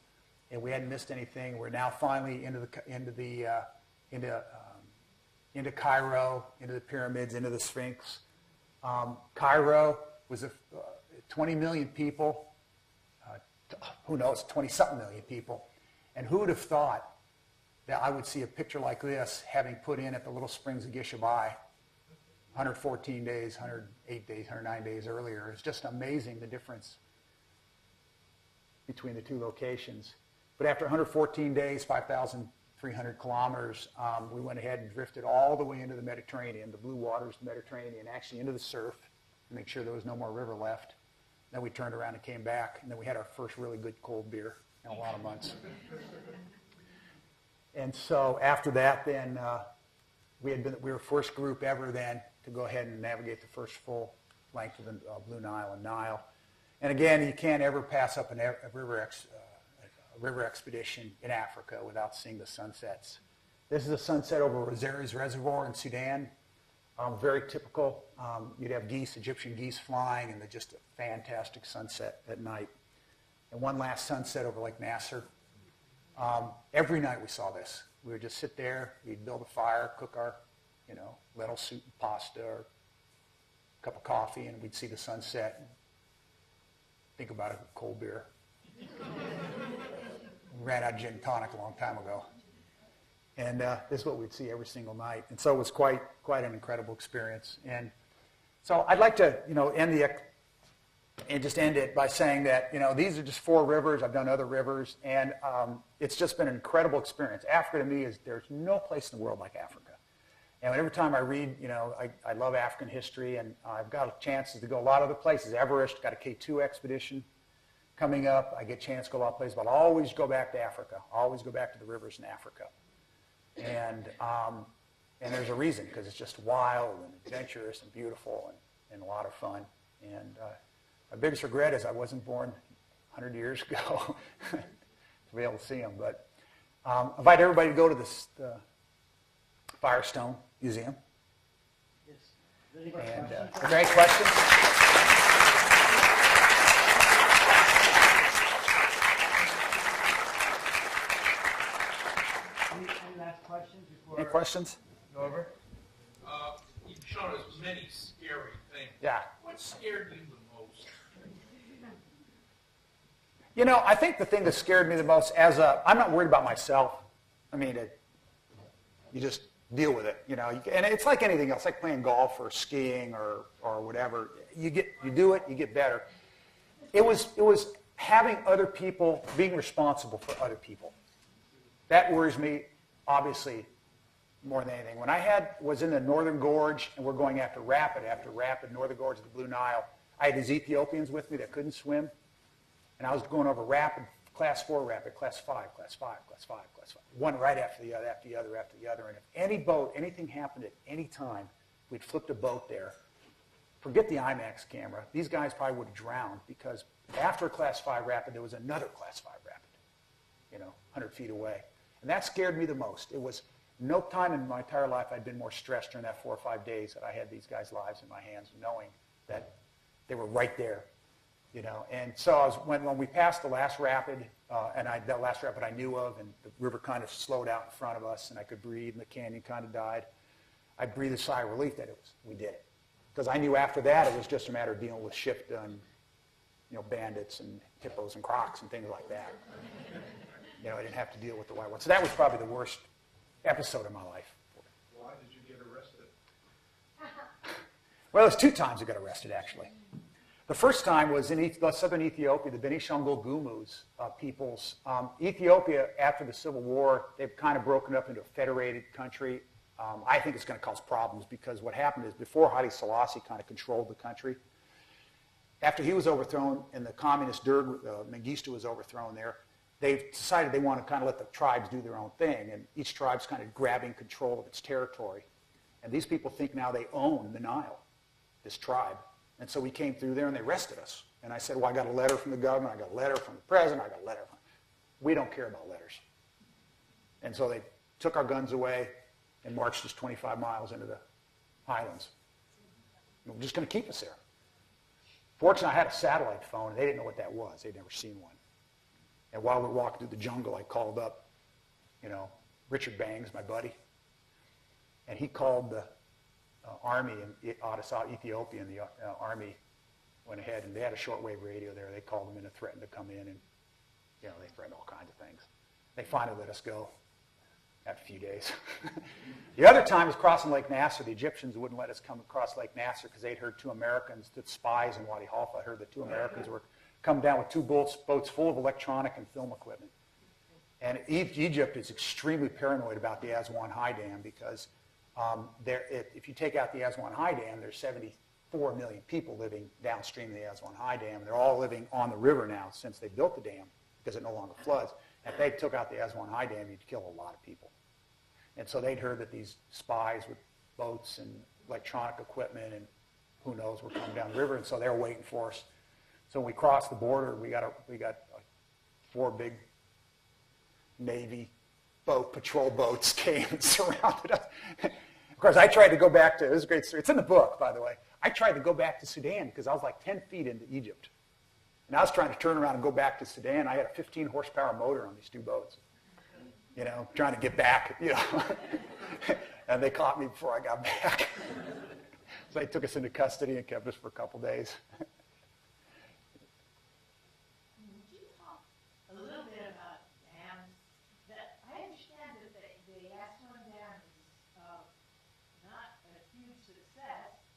and we hadn't missed anything. We're now finally into Cairo, into the pyramids, into the Sphinx. Cairo was 20 million people. Who knows, 20-something million people. And who would have thought that I would see a picture like this having put in at the Little Springs of Gishabai 114 days, 108 days, 109 days earlier. It's just amazing the difference between the two locations. But after 114 days, 5,300 kilometers, we went ahead and drifted all the way into the Mediterranean, the blue waters of the Mediterranean, actually into the surf, to make sure there was no more river left. Then we turned around and came back, and then we had our first really good cold beer in a lot of months. And so after that, then we were first group ever then to go ahead and navigate the first full length of the Blue Nile and Nile. And again, you can't ever pass up a river expedition in Africa without seeing the sunsets. This is a sunset over Rosaires Reservoir in Sudan. Very typical. You'd have Egyptian geese flying, and just a fantastic sunset at night. And one last sunset over Lake Nasser. Every night we saw this. We would just sit there, we'd build a fire, cook our, lentil soup and pasta, or a cup of coffee, and we'd see the sunset and think about a cold beer. We ran out of gin and tonic a long time ago. And this is what we'd see every single night. And so it was quite an incredible experience. And so I'd like to, end it by saying that, these are just 4 rivers. I've done other rivers, and it's just been an incredible experience. Africa to me there's no place in the world like Africa. And every time I read, I love African history, and I've got chances to go a lot of other places. Everest, got a K2 expedition coming up. I get a chance to go a lot of places, but I always go back to Africa. I always go back to the rivers in Africa. And there's a reason, because it's just wild and adventurous and beautiful and a lot of fun. And my biggest regret is I wasn't born 100 years ago to be able to see them. But I invite everybody to go to the Firestone Museum. Yes. And are there any questions? Any last questions before? Any questions? Go over? You've shown us many scary things. Yeah. What scared you the most? I think the thing that scared me the most, I'm not worried about myself. I mean, you just deal with it, and it's like anything else, like playing golf or skiing or whatever. You do it, you get better. It was having other people, being responsible for other people. That worries me, obviously, more than anything. When I was in the Northern Gorge, and we're going after rapid, Northern Gorge of the Blue Nile, I had these Ethiopians with me that couldn't swim, and I was going over rapid, class 4 rapid, class 5, class 5, class 5, class 5. One right after the other, after the other, after the other. And if any boat, anything happened at any time, we'd flipped a boat there. Forget the IMAX camera. These guys probably would have drowned, because after class 5 rapid, there was another class 5 rapid, 100 feet away. And that scared me the most. It was No time in my entire life I'd been more stressed during that 4 or 5 days that I had these guys' lives in my hands, knowing that they were right there, you know. And so when we passed the last rapid, that last rapid I knew of, and the river kind of slowed out in front of us, and I could breathe, and the canyon kind of died, I breathed a sigh of relief that we did it. Because I knew after that it was just a matter of dealing with shift-done, you know, bandits and hippos and crocs and things like that. You know, I didn't have to deal with the white ones. So that was probably the worst episode of my life. Why did you get arrested? Well, it was 2 times I got arrested, actually. The first time was in southern Ethiopia, the Benishangul Gumuz peoples. Ethiopia, after the Civil War, they've kind of broken up into a federated country. I think it's going to cause problems because what happened is before Haile Selassie kind of controlled the country, after he was overthrown and the communist Derg, Mengistu was overthrown there, they've decided they want to kind of let the tribes do their own thing, and each tribe's kind of grabbing control of its territory. And these people think now they own the Nile, this tribe. And so we came through there and they arrested us. And I said, well, I got a letter from the government, I got a letter from the president, I got a letter from... We don't care about letters. And so they took our guns away and marched us 25 miles into the highlands. And we're just going to keep us there. Fortunately, I had a satellite phone, and they didn't know what that was. They'd never seen one. And while we were walking through the jungle, I called up, you know, Richard Bangs, my buddy, and he called the army in Addis, Ethiopia, and the army went ahead, and they had a shortwave radio there. They called them in and threatened to come in, and, you know, they threatened all kinds of things. They finally let us go after a few days. The other time was crossing Lake Nasser. The Egyptians wouldn't let us come across Lake Nasser because they'd heard 2 Americans, the spies in Wadi Halfa, heard that 2 Americans were coming down with 2 boats full of electronic and film equipment. And Egypt is extremely paranoid about the Aswan High Dam because if you take out the Aswan High Dam, there's 74 million people living downstream of the Aswan High Dam. They're all living on the river now since they built the dam because it no longer floods. If they took out the Aswan High Dam, you'd kill a lot of people. And so they'd heard that these spies with boats and electronic equipment and who knows were coming down the river, and so they were waiting for us. So when we crossed the border, we got 4 big Navy patrol boats came and surrounded us. Of course, I tried to go back to, this is a great story. It's in the book, by the way. I tried to go back to Sudan because I was like 10 feet into Egypt. And I was trying to turn around and go back to Sudan. I had a 15 horsepower motor on these 2 boats, you know, trying to get back, you know. And they caught me before I got back. So they took us into custody and kept us for a couple days. Would you talk a little bit about dams? That I understand that the Aswan Dam is not a huge success,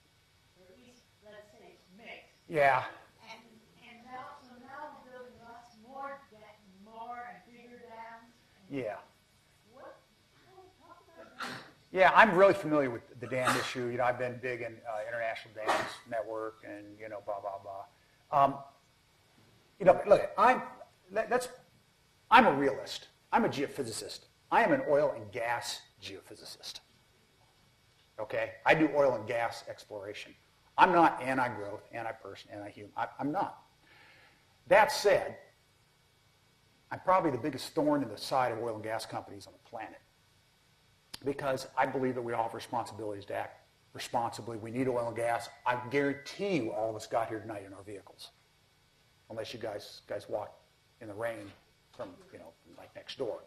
or at least let's say it's mixed. Yeah. And now we're building lots more and bigger dams. Yeah. What? How do we talk about that? Yeah, I'm really familiar with the dam issue. You know, I've been big in International Dams Network and, you know, blah, blah, blah. You know, look, I'm a realist. I'm a geophysicist. I am an oil and gas geophysicist. Okay? I do oil and gas exploration. I'm not anti-growth, anti-person, anti-human. I'm not. That said, I'm probably the biggest thorn in the side of oil and gas companies on the planet because I believe that we all have responsibilities to act responsibly. We need oil and gas. I guarantee you all of us got here tonight in our vehicles, unless you guys walked in the rain from, you know, like next door.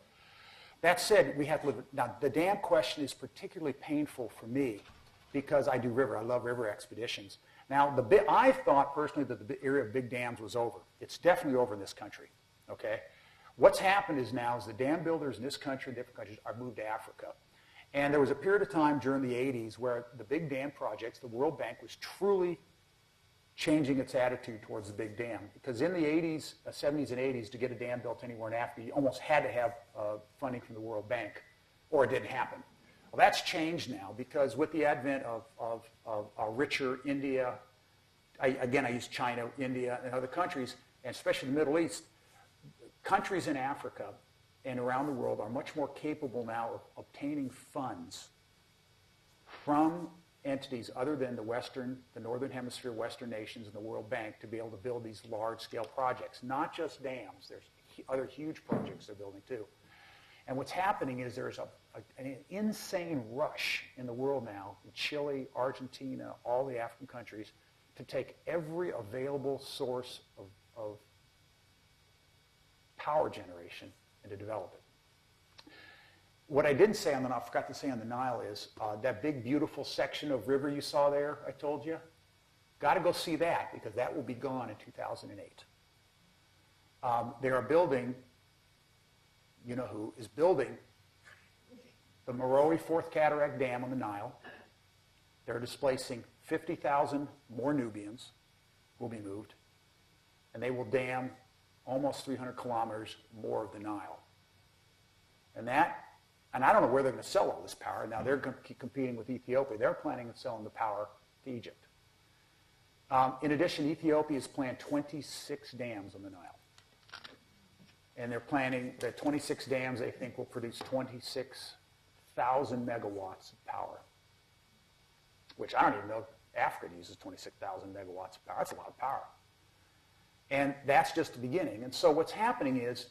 That said, we have to live. Now, the dam question is particularly painful for me because I do river. I love river expeditions. Now, I thought personally that the area of big dams was over. It's definitely over in this country, okay? What's happened is the dam builders in this country and different countries are moved to Africa. And there was a period of time during the 80s where the big dam projects, the World Bank was truly changing its attitude towards the big dam. Because in the 80s, 70s and 80s, to get a dam built anywhere in Africa, you almost had to have funding from the World Bank, or it didn't happen. Well, that's changed now because with the advent of a richer India, I use China, India, and other countries, and especially the Middle East, countries in Africa and around the world are much more capable now of obtaining funds from entities other than the Northern Hemisphere Western nations and the World Bank to be able to build these large-scale projects. Not just dams. There's other huge projects they're building too. And what's happening is there's an insane rush in the world now, in Chile, Argentina, all the African countries, to take every available source of power generation and to develop it. What I didn't say on the Nile, I forgot to say on the Nile is that big beautiful section of river you saw there, I told you, got to go see that because that will be gone in 2008. They are building, you know who, is building the Meroe Fourth Cataract Dam on the Nile. They're displacing 50,000 more Nubians will be moved, and they will dam almost 300 kilometers more of the Nile. And I don't know where they're going to sell all this power. Now they're competing with Ethiopia. They're planning on selling the power to Egypt. In addition, Ethiopia has planned 26 dams on the Nile. And they're planning that 26 dams, they think, will produce 26,000 megawatts of power. Which I don't even know Africa uses 26,000 megawatts of power. That's a lot of power. And that's just the beginning. And so what's happening is,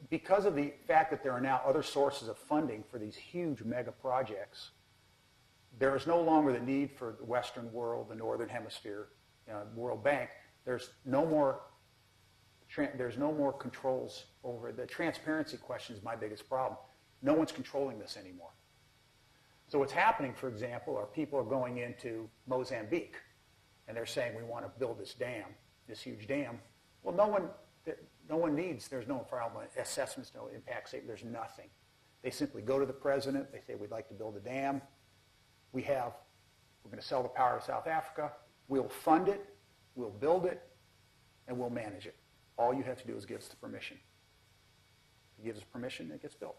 because of the fact that there are now other sources of funding for these huge mega projects, there is no longer the need for the Western world, the Northern Hemisphere, World Bank. There's no more controls over it. The transparency question is my biggest problem. No one's controlling this anymore. So what's happening, for example, are people are going into Mozambique, and they're saying, we want to build this dam, this huge dam. Well, no one needs, there's no environmental assessments, no impact statement, there's nothing. They simply go to the president, they say, we'd like to build a dam. We're going to sell the power to South Africa. We'll fund it, we'll build it, and we'll manage it. All you have to do is give us the permission. If he gives us permission, it gets built.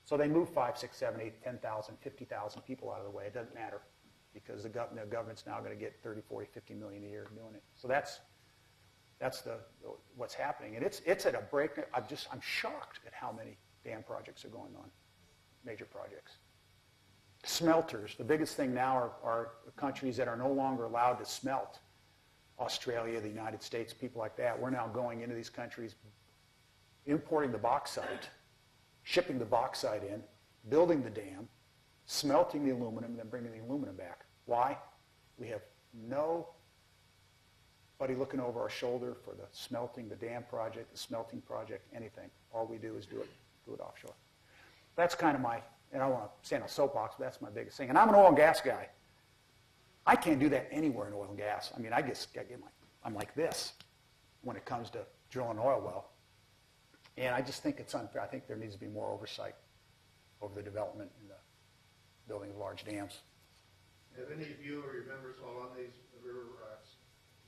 So they move 5, 6, 7, 8, 10,000, 50,000 people out of the way. It doesn't matter because the government's now going to get 30, 40, 50 million a year doing it. So that's what's happening. And it's at a break. I'm shocked at how many dam projects are going on, major projects. Smelters. The biggest thing now are countries that are no longer allowed to smelt. Australia, the United States, people like that. We're now going into these countries, importing the bauxite, shipping the bauxite in, building the dam, smelting the aluminum, and then bringing the aluminum back. Why? We have nobody looking over our shoulder for the smelting, the dam project, the smelting project, anything. All we do is do it offshore. That's kind of my, and I don't want to stand on a soapbox, but that's my biggest thing. And I'm an oil and gas guy. I can't do that anywhere in oil and gas. I mean, I'm like this when it comes to drilling an oil well. And I just think it's unfair. I think there needs to be more oversight over the development and the building of large dams. Have any of you or your members while on these river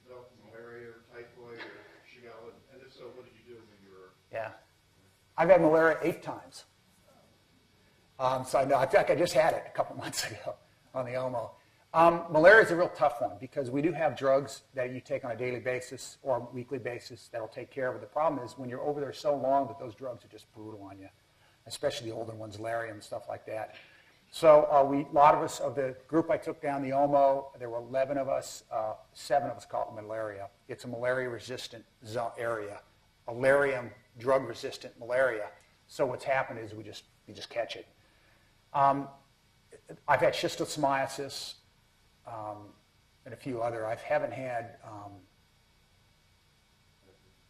developed malaria or typhoid or Shigella? And if so, what did you do when you were? Yeah. I've had malaria 8 times. So I know. In fact, I just had it a couple months ago on the Omo. Malaria is a real tough one because we do have drugs that you take on a daily basis or a weekly basis that will take care of it. The problem is when you're over there so long that those drugs are just brutal on you, especially the older ones, Lariam and stuff like that. So a lot of us, of the group I took down the Omo, there were 11 of us, 7 of us caught malaria. It's a malaria-resistant area, a Lariam drug-resistant malaria. So what's happened is we just catch it. I've had schistosomiasis and a few other. I haven't had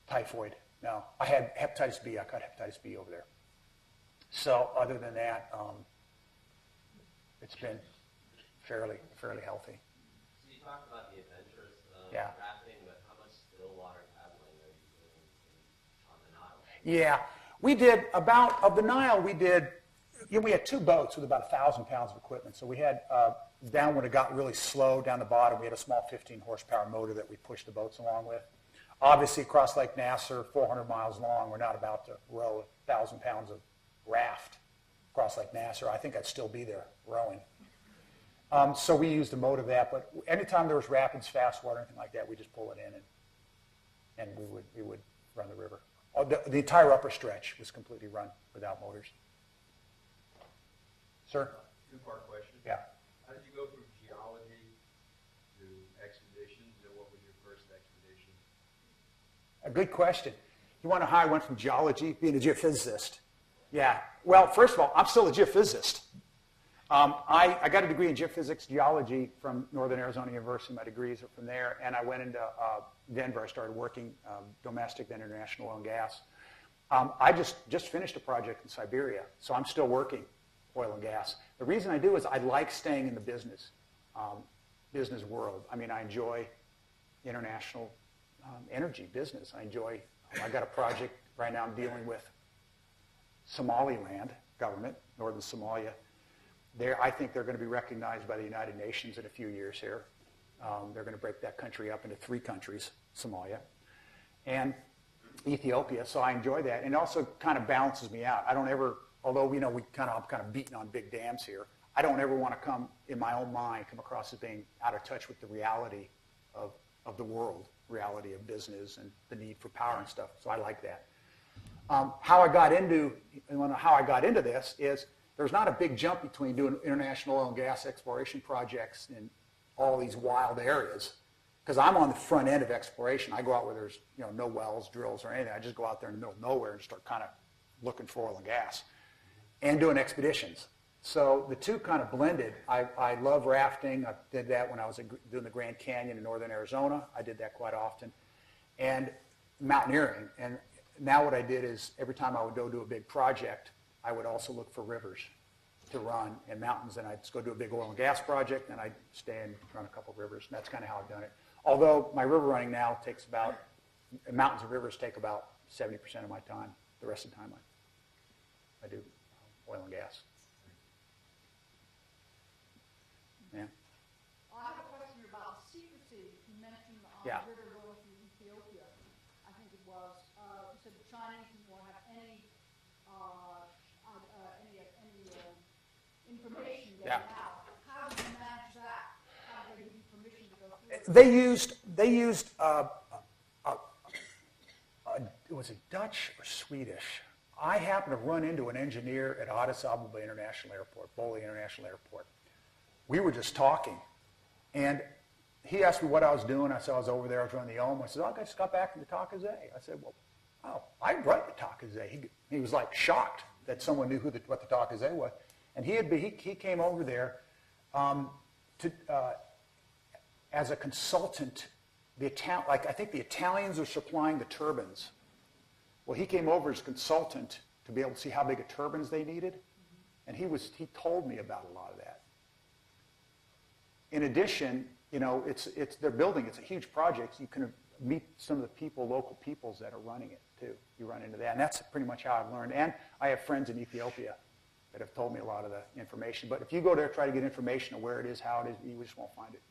typhoid. No, I had hepatitis B. I caught hepatitis B over there. So other than that, it's been fairly healthy. So you talked about the adventures rafting, but how much still water paddling are you doing on the Nile? Yeah, we did of the Nile, we had 2 boats with about 1,000 pounds of equipment. So we had, down when it got really slow down the bottom, we had a small 15 horsepower motor that we pushed the boats along with. Obviously, across Lake Nasser, 400 miles long, we're not about to row 1,000 pounds of raft across Lake Nasser. I think I'd still be there rowing. So we used a motor of that, but anytime there was rapids, fast water, anything like that, we just pull it in and we would run the river. The entire upper stretch was completely run without motors. Sir? 2-part question. Yeah. How did you go from geology to expeditions, and what was your first expedition? A good question. You want to know how I went from geology, being a geophysicist? Yeah. Well, first of all, I'm still a geophysicist. I got a degree in geophysics geology from Northern Arizona University. My degrees are from there. And I went into Denver. I started working domestic, then international oil and gas. I just finished a project in Siberia, so I'm still working oil and gas. The reason I do is I like staying in the business world. I mean, I enjoy international energy business. I got a project right now I'm dealing with Somaliland government, northern Somalia. I think they're going to be recognized by the United Nations in a few years here. They're going to break that country up into 3 countries, Somalia and Ethiopia. So I enjoy that, and it also kind of balances me out. I don't ever, although I'm kind of beating on big dams here, I don't ever want to come across as being out of touch with the reality of the world, reality of business and the need for power and stuff. So I like that. How I got into this is there's not a big jump between doing international oil and gas exploration projects in all these wild areas, because I'm on the front end of exploration. I go out where there's no wells, drills, or anything. I just go out there in the middle of nowhere and start kind of looking for oil and gas and doing expeditions. So the two kind of blended. I love rafting. I did that when I was doing the Grand Canyon in northern Arizona. I did that quite often. And mountaineering. And now what I did is every time I would go do a big project, I would also look for rivers to run and mountains. And I'd just go do a big oil and gas project, and I'd stay and run a couple of rivers. And that's kind of how I've done it. Although my river running now takes mountains and rivers take about 70% of my time. The rest of the time I do oil and gas. Yeah. I have a question about secrecy. You mentioned on Yeah. the river going through Ethiopia. I think it was. You said the Chinese didn't want to have any information getting Yeah. out. How did you manage that? How did they give you permission to go through? They used was it Dutch or Swedish? I happened to run into an engineer at Addis Ababa International Airport, Bole International Airport. We were just talking, and he asked me what I was doing. I said I was over there. I was running the OM. I said, I just got back from the Takazé. I said, well, I run the Takazé. He was like shocked that someone knew what the Takazé was. And he came over there as a consultant. I think the Italians are supplying the turbines. Well, he came over as a consultant to be able to see how big of turbines they needed, and he told me about a lot of that. In addition, they're building. It's a huge project. You can meet some of the local peoples that are running it too. You run into that, and that's pretty much how I've learned. And I have friends in Ethiopia that have told me a lot of the information. But if you go there, try to get information on where it is, how it is, you just won't find it.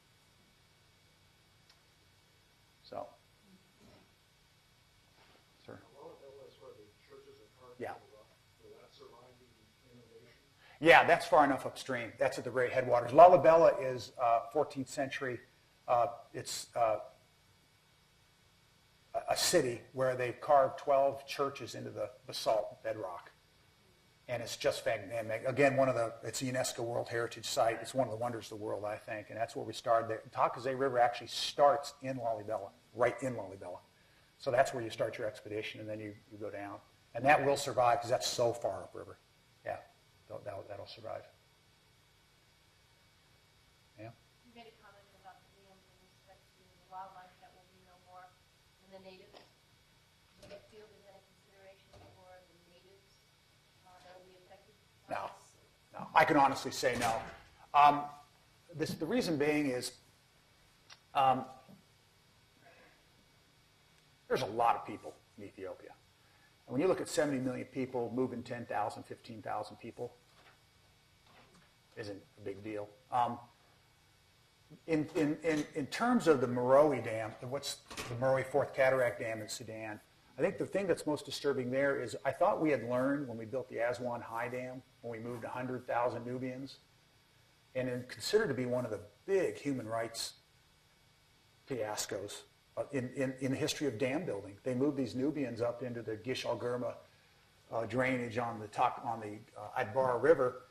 So, sir. Yeah. Yeah, that's far enough upstream. That's at the very headwaters. Lalibela is 14th century. It's a city where they've carved 12 churches into the basalt bedrock. And it's just fantastic. Again, it's a UNESCO World Heritage Site. It's one of the wonders of the world, I think. And that's where we started. The Takazé River actually starts in Lalibela, right in Lalibela. So that's where you start your expedition, and then you go down. And that will survive because that's so far upriver. Yeah, that'll survive. Yeah? You made a comment about the dams in respect to the wildlife that will be no more than the natives. Do you feel there's any consideration for the natives that will be affected by this? No. I can honestly say no. The reason being is there's a lot of people in Ethiopia. And when you look at 70 million people, moving 10,000, 15,000 people isn't a big deal. In terms of the Meroe Dam, the Meroe Fourth Cataract Dam in Sudan, I think the thing that's most disturbing there is I thought we had learned when we built the Aswan High Dam, when we moved 100,000 Nubians, and it's considered to be one of the big human rights fiascos in the history of dam building. They moved these Nubians up into the Gish Al-Gurma drainage on the Adbara River,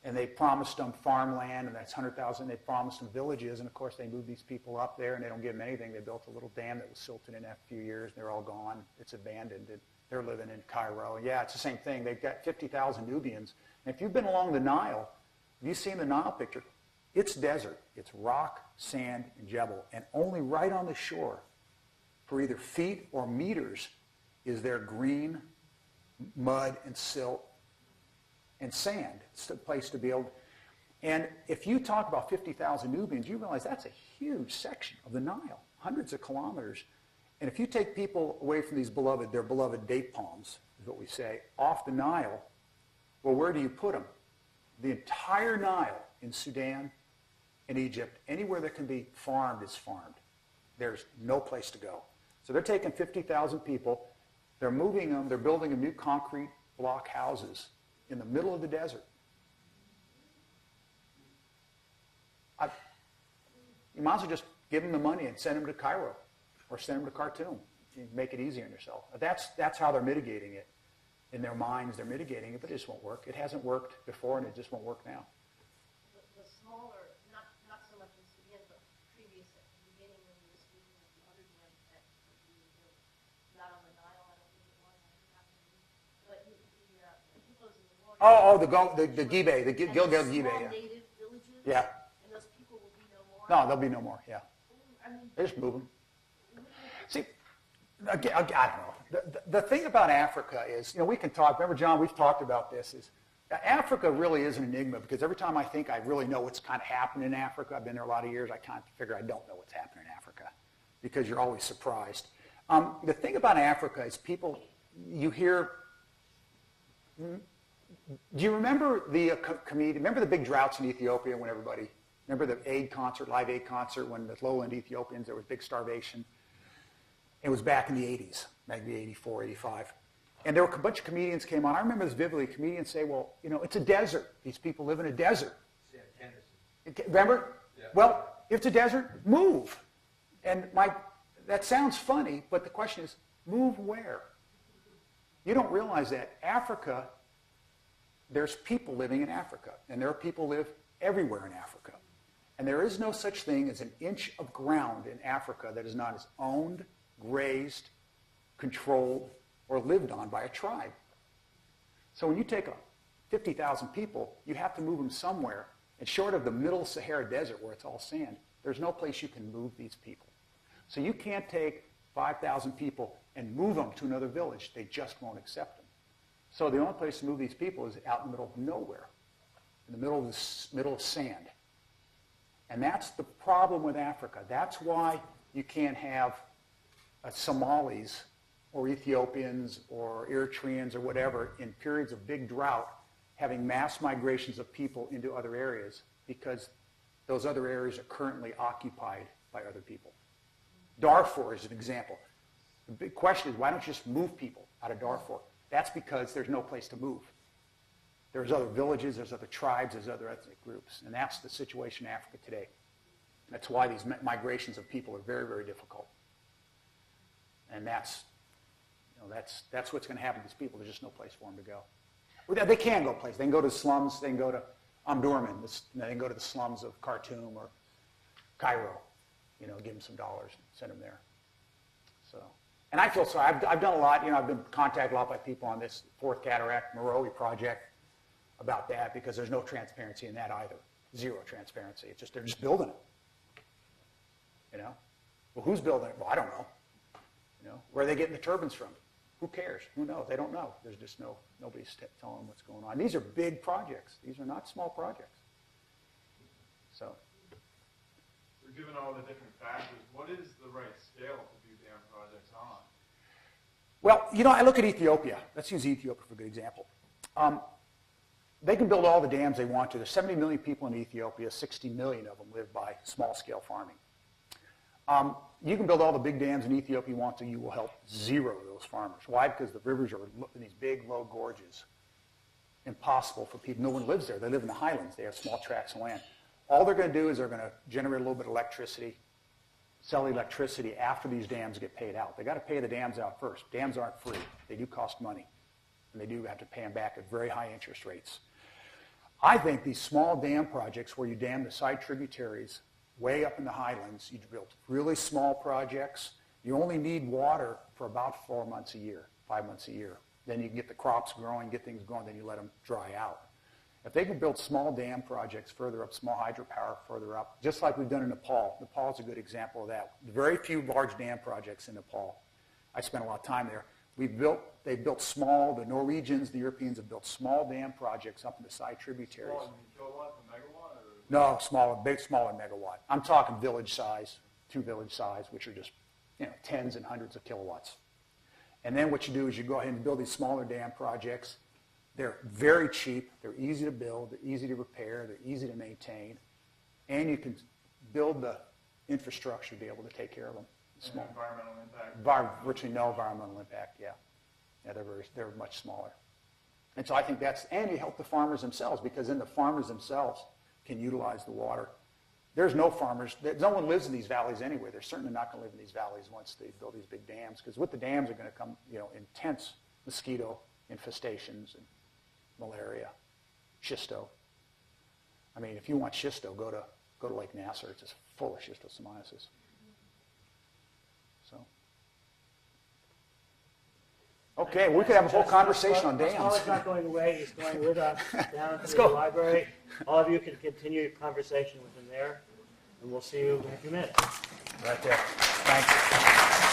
And they promised them farmland, and that's 100,000. They promised them villages, and of course they moved these people up there, and they don't give them anything. They built a little dam that was silted in after a few years. They're all gone. It's abandoned. They're living in Cairo. Yeah, it's the same thing. They've got 50,000 Nubians. And if you've been along the Nile, have you seen the Nile picture? It's desert. It's rock, sand, and jebel. And only right on the shore, for either feet or meters, is there green mud and silt and sand. It's a place to be able. And if you talk about 50,000 Nubians, you realize that's a huge section of the Nile, hundreds of kilometers. And if you take people away from their beloved date palms, is what we say, off the Nile, well, where do you put them? The entire Nile in Sudan and Egypt, anywhere that can be farmed is farmed. There's no place to go. So they're taking 50,000 people, they're moving them, they're building them new concrete block houses in the middle of the desert. You might as well just give them the money and send them to Cairo or send them to Khartoum. You make it easy on yourself. That's how they're mitigating it. In their minds, they're mitigating it, but it just won't work. It hasn't worked before, and it just won't work now. The smaller, not so much in Sudan, but previous at the beginning when you were speaking of the other dams that were being built, not on the Nile, I don't think it was, but the peoples in the north. The Gibe, the Gilgal Gibe. Yeah. Native villages. Yeah. And those people will be no more. No, there'll be no more. Yeah. I mean, They just move them. See, I don't know. The thing about Africa is, we can talk. Remember, John, we've talked about this. Is Africa really is an enigma because every time I think I really know what's kind of happening in Africa, I've been there a lot of years, I kind of figure I don't know what's happening in Africa because you're always surprised. The thing about Africa is people, you hear, do you remember the comedian, remember the big droughts in Ethiopia when remember the live aid concert when the lowland Ethiopians, there was big starvation? It was back in the 80s, maybe 84, 85. And there were a bunch of comedians came on. I remember this vividly. Comedians say, well, it's a desert. These people live in a desert. Yeah, Candace. Remember? Yeah. Well, if it's a desert, move. And that sounds funny, but the question is, move where? You don't realize that Africa, there's people living in Africa, and there are people live everywhere in Africa. And there is no such thing as an inch of ground in Africa that is not as owned, grazed, controlled, or lived on by a tribe. So when you take 50,000 people, you have to move them somewhere. And short of the middle Sahara Desert where it's all sand, there's no place you can move these people. So you can't take 5,000 people and move them to another village. They just won't accept them. So the only place to move these people is out in the middle of nowhere, in the middle of sand. And that's the problem with Africa. That's why you can't have Somalis or Ethiopians or Eritreans or whatever in periods of big drought having mass migrations of people into other areas because those other areas are currently occupied by other people. Darfur is an example. The big question is, why don't you just move people out of Darfur? That's because there's no place to move. There's other villages, there's other tribes, there's other ethnic groups. And that's the situation in Africa today. That's why these migrations of people are very, very difficult. And that's what's going to happen to these people. There's just no place for them to go. Well, they can go places. They can go to the slums. They can go to Omdurman. They can go to the slums of Khartoum or Cairo. Give them some dollars and send them there. So, and I feel sorry. I've done a lot. I've been contacted a lot by people on this Fourth Cataract Meroe project about that because there's no transparency in that either. Zero transparency. It's just they're just building it. Well, who's building it? Well, I don't know. Where are they getting the turbines from? Who cares? Who knows? They don't know. There's just nobody's telling them what's going on. These are big projects. These are not small projects. So, given all the different factors, what is the right scale to do dam projects on? Well, I look at Ethiopia. Let's use Ethiopia for a good example. They can build all the dams they want to. There's 70 million people in Ethiopia. 60 million of them live by small-scale farming. You can build all the big dams in Ethiopia you want to. You will help zero of those farmers. Why? Because the rivers are in these big, low gorges. Impossible for people. No one lives there. They live in the highlands. They have small tracts of land. All they're going to do is they're going to generate a little bit of electricity, sell the electricity after these dams get paid out. They've got to pay the dams out first. Dams aren't free. They do cost money. And they do have to pay them back at very high interest rates. I think these small dam projects where you dam the side tributaries way up in the highlands, you build really small projects. You only need water for about 4 months a year, 5 months a year. Then you can get the crops growing, get things going, then you let them dry out. If they can build small dam projects further up, small hydropower further up, just like we've done in Nepal. Nepal is a good example of that. Very few large dam projects in Nepal. I spent a lot of time there. They built small, the Norwegians, the Europeans have built small dam projects up in the side tributaries. Small, kilowatt to megawatt? Or? No, smaller megawatt. I'm talking village size, 2 village size, which are just tens and hundreds of kilowatts. And then what you do is you go ahead and build these smaller dam projects. They're very cheap. They're easy to build. They're easy to repair. They're easy to maintain. And you can build the infrastructure to be able to take care of them. Small. Environmental impact? Virtually no environmental impact, yeah. Yeah, they're much smaller. And so I think and you help the farmers themselves, because then the farmers themselves can utilize the water. There's no farmers, no one lives in these valleys anyway. They're certainly not going to live in these valleys once they build these big dams, because with the dams are going to come, intense mosquito infestations and malaria, schisto. I mean, if you want schisto, go to Lake Nasser. It's just full of schistosomiasis. So, okay, we could have a whole conversation on dams. Pasquale's not going away. He's going with us down to the go. library. All of you can continue your conversation with him there, and we'll see you in a few minutes. Right there. Thank you.